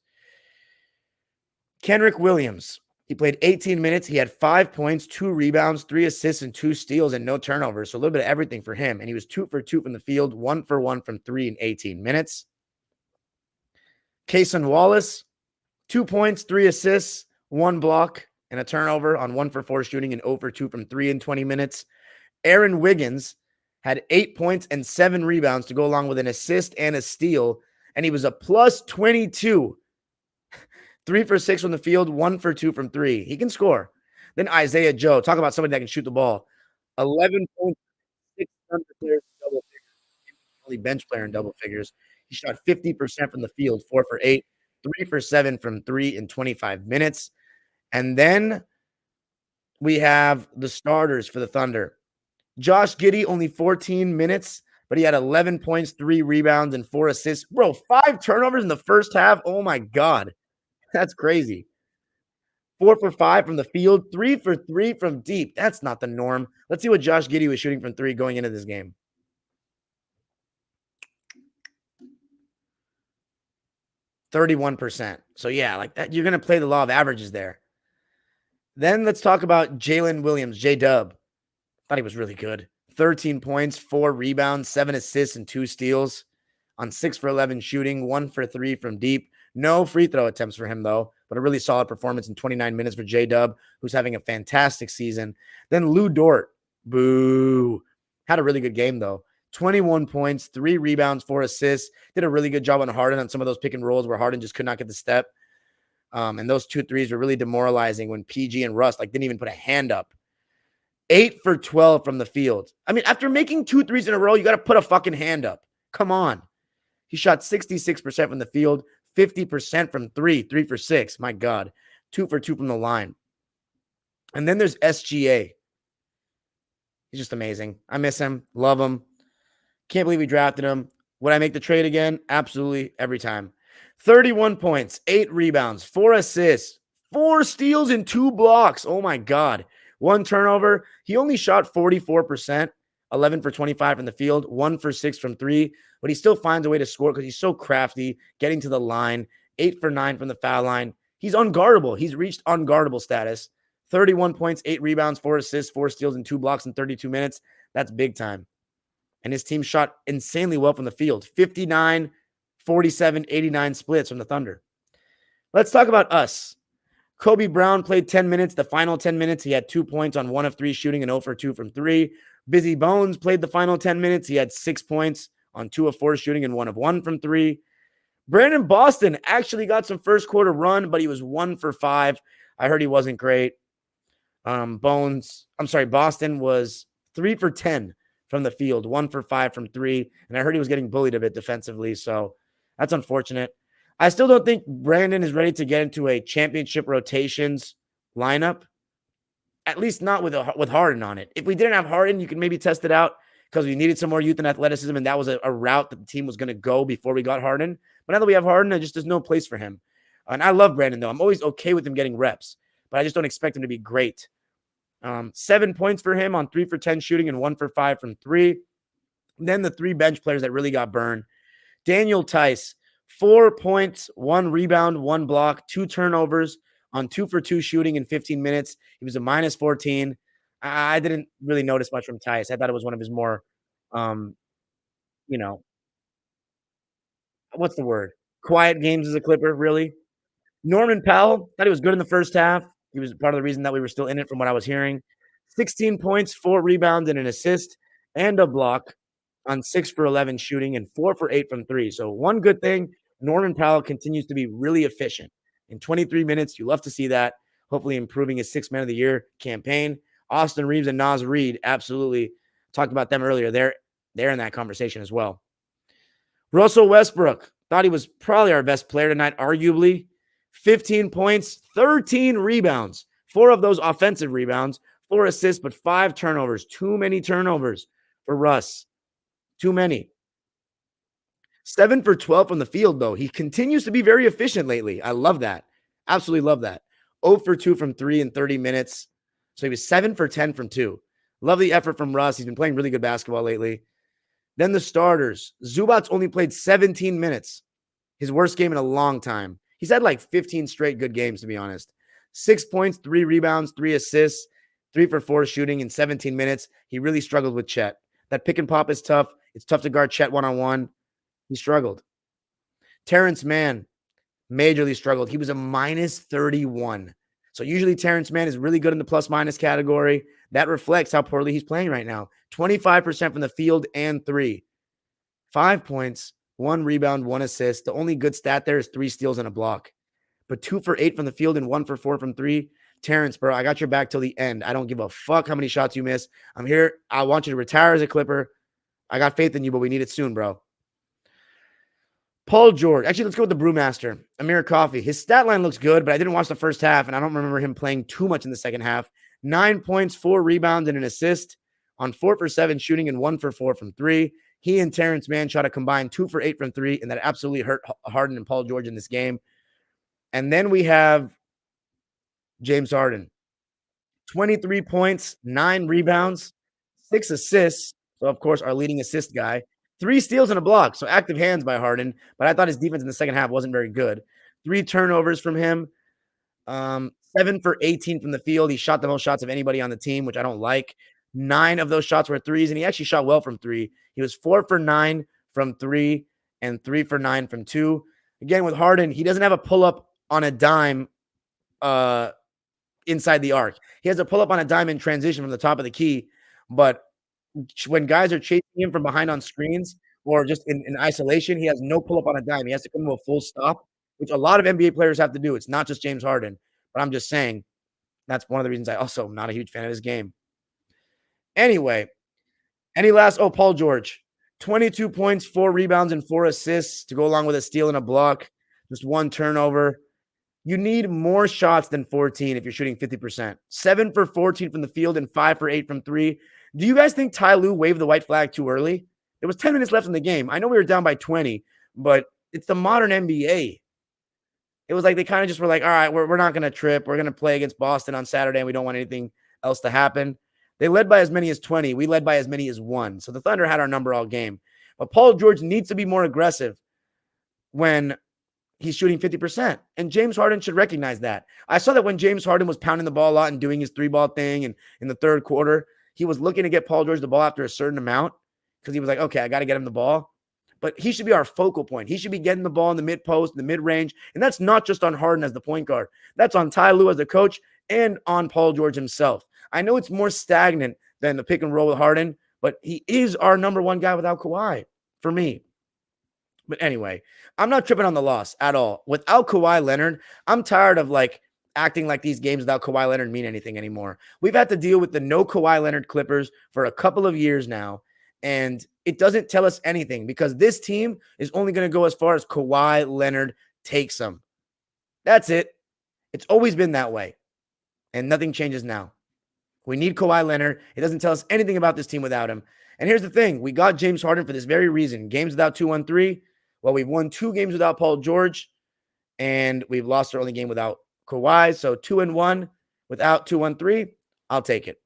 Kenrich Williams, he played 18 minutes. He had 5 points, 2 rebounds, 3 assists, and 2 steals, and no turnovers. So a little bit of everything for him. And he was 2 for 2 from the field, 1 for 1 from 3 in 18 minutes. Cason Wallace, 2 points, 3 assists, 1 block, and a turnover on 1 for 4 shooting and 0 for 2 from 3 in 20 minutes. Aaron Wiggins had 8 points and 7 rebounds to go along with an assist and a steal, and he was a plus 22. 3 for 6 from the field, 1 for 2 from 3. He can score. Then Isaiah Joe, talk about somebody that can shoot the ball. 11 points, 6 players in double figures. Only bench player in double figures. He shot 50% from the field, 4 for 8, 3 for 7 from 3 in 25 minutes. And then we have the starters for the Thunder. Josh Giddey, only 14 minutes, but he had 11 points, 3 rebounds, and 4 assists. Bro, 5 turnovers in the first half. Oh, my God. That's crazy. 4 for 5 from the field, 3 for 3 from deep. That's not the norm. Let's see what Josh Giddey was shooting from 3 going into this game. %31. So, yeah, like that, you're going to play the law of averages there. Then let's talk about Jalen Williams, J-Dub. Thought he was really good. 13 points, 4 rebounds, 7 assists, and 2 steals on 6 for 11 shooting, 1 for 3 from deep. No free throw attempts for him, though, but a really solid performance in 29 minutes for J-Dub, who's having a fantastic season. Then Lou Dort, boo, had a really good game, though. 21 points, 3 rebounds, 4 assists. Did a really good job on Harden on some of those pick and rolls where Harden just could not get the step. And those 2 threes were really demoralizing when PG and Russ didn't even put a hand up. 8 for 12 from the field. I mean, after making 2 threes in a row, you got to put a fucking hand up. Come on. He shot 66% from the field, 50% from 3, 3 for 6. My God. 2 for 2 from the line. And then there's SGA. He's just amazing. I miss him. Love him. Can't believe we drafted him. Would I make the trade again? Absolutely. Every time. 31 points, 8 rebounds, 4 assists, 4 steals, and 2 blocks. Oh, my God. 1 turnover. He only shot 44%, 11 for 25 from the field, 1 for 6 from 3, but he still finds a way to score because he's so crafty, getting to the line, 8 for 9 from the foul line. He's unguardable. He's reached unguardable status. 31 points, 8 rebounds, 4 assists, 4 steals, and 2 blocks in 32 minutes. That's big time. And his team shot insanely well from the field. 59, 47, 89 splits from the Thunder. Let's talk about us. Kobe Brown played 10 minutes. The final 10 minutes, he had 2 points on 1 of 3 shooting and 0 for 2 from 3. Busy Bones played the final 10 minutes. He had 6 points on 2 of 4 shooting and 1 of 1 from 3. Brandon Boston actually got some first quarter run, but he was 1 for 5. I heard he wasn't great. Boston was 3 for 10 from the field, 1 for 5 from 3. And I heard he was getting bullied a bit defensively. So that's unfortunate. I still don't think Brandon is ready to get into a championship rotations lineup, at least not with Harden on it. If we didn't have Harden, you could maybe test it out because we needed some more youth and athleticism, and that was a route that the team was going to go before we got Harden. But now that we have Harden, there's no place for him. And I love Brandon, though. I'm always okay with him getting reps, but I just don't expect him to be great. 7 points for him on 3 for 10 shooting and 1 for 5 from 3. And then the 3 bench players that really got burned. Daniel Tice, 4 points, 1 rebound, 1 block, 2 turnovers on 2 for 2 shooting in 15 minutes. He was a minus 14. I didn't really notice much from Tice. I thought it was one of his more, you know, what's the word? Quiet games as a Clipper, really. Norman Powell, thought he was good in the first half. He was part of the reason that we were still in it from what I was hearing. 16 points, 4 rebounds, and an assist, and a block on 6 for 11 shooting and 4 for 8 from 3. So one good thing, Norman Powell continues to be really efficient. In 23 minutes, you love to see that. Hopefully improving his 6th Man of the Year campaign. Austin Reeves and Naz Reid, absolutely. Talked about them earlier. They're in that conversation as well. Russell Westbrook, thought he was probably our best player tonight, arguably. 15 points, 13 rebounds, 4 of those offensive rebounds, 4 assists, but 5 turnovers. Too many turnovers for Russ. Too many. 7 for 12 from the field, though. He continues to be very efficient lately. I love that. Absolutely love that. 0 for 2 from 3 in 30 minutes. So he was 7 for 10 from 2. Love the effort from Russ. He's been playing really good basketball lately. Then the starters. Zubac's only played 17 minutes. His worst game in a long time. He's had like 15 straight good games, to be honest. 6 points, 3 rebounds, 3 assists, 3 for 4 shooting in 17 minutes. He really struggled with Chet. That pick and pop is tough. It's tough to guard Chet one-on-one. He struggled. Terrence Mann majorly struggled. He was a minus 31. So usually Terrence Mann is really good in the plus-minus category. That reflects how poorly he's playing right now. 25% from the field and 3. 5 points, 1 rebound, 1 assist. The only good stat there is 3 steals and a block. But 2 for 8 from the field and 1 for 4 from 3. Terrence, bro, I got your back till the end. I don't give a fuck how many shots you miss. I'm here. I want you to retire as a Clipper. I got faith in you, but we need it soon, bro. Paul George. Actually, let's go with the Brewmaster. Amir Coffey. His stat line looks good, but I didn't watch the first half, and I don't remember him playing too much in the second half. 9 points, 4 rebounds, and an assist on 4 for 7 shooting and 1 for 4 from 3. He and Terrence Mann shot a combined 2 for 8 from 3, and that absolutely hurt Harden and Paul George in this game. And then we have James Harden. 23 points, 9 rebounds, 6 assists. So, of course, our leading assist guy. 3 steals and a block. So, active hands by Harden. But I thought his defense in the second half wasn't very good. 3 turnovers from him. 7 for 18 from the field. He shot the most shots of anybody on the team, which I don't like. 9 of those shots were threes, and he actually shot well from 3. He was 4 for 9 from 3 and 3 for 9 from 2. Again, with Harden, he doesn't have a pull-up on a dime inside the arc. He has a pull-up on a dime in transition from the top of the key, but when guys are chasing him from behind on screens or just in isolation, he has no pull-up on a dime. He has to come to a full stop, which a lot of NBA players have to do. It's not just James Harden, but I'm just saying that's one of the reasons I also am not a huge fan of his game. Anyway, Paul George, 22 points, 4 rebounds, and 4 assists to go along with a steal and a block, just 1 turnover. You need more shots than 14 if you're shooting 50%. 7 for 14 from the field and 5 for 8 from 3. Do you guys think Ty Lue waved the white flag too early? There was 10 minutes left in the game. I know we were down by 20, but it's the modern NBA. It was like they kind of just were like, all right, we're not going to trip. We're going to play against Boston on Saturday, and we don't want anything else to happen. They led by as many as 20. We led by as many as 1. So the Thunder had our number all game. But Paul George needs to be more aggressive when he's shooting 50%. And James Harden should recognize that. I saw that when James Harden was pounding the ball a lot and doing his 3-ball thing, and in the third quarter, he was looking to get Paul George the ball after a certain amount because he was like, okay, I got to get him the ball. But he should be our focal point. He should be getting the ball in the mid-post, the mid-range. And that's not just on Harden as the point guard. That's on Ty Lue as the coach and on Paul George himself. I know it's more stagnant than the pick and roll with Harden, but he is our number 1 guy without Kawhi for me. But anyway, I'm not tripping on the loss at all. Without Kawhi Leonard, I'm tired of like acting like these games without Kawhi Leonard mean anything anymore. We've had to deal with the no Kawhi Leonard Clippers for a couple of years now, and it doesn't tell us anything because this team is only going to go as far as Kawhi Leonard takes them. That's it. It's always been that way, and nothing changes now. We need Kawhi Leonard. It doesn't tell us anything about this team without him. And here's the thing. We got James Harden for this very reason. Games without 2-1-3. Well, we've won 2 games without Paul George, and we've lost our only game without Kawhi. So 2-1 without 2-1-3. I'll take it.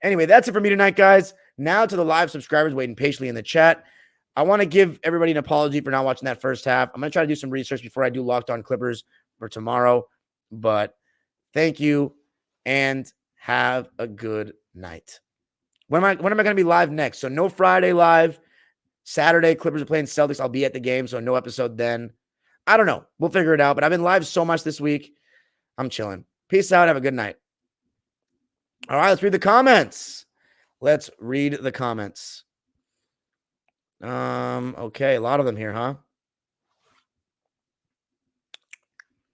Anyway, that's it for me tonight, guys. Now to the live subscribers waiting patiently in the chat. I want to give everybody an apology for not watching that first half. I'm going to try to do some research before I do Locked On Clippers for tomorrow. But thank you, and have a good night. When am I going to be live next? So no Friday live. Saturday, Clippers are playing Celtics. I'll be at the game, so no episode then. I don't know. We'll figure it out. But I've been live so much this week. I'm chilling. Peace out. Have a good night. All right, let's read the comments. Okay, a lot of them here, huh?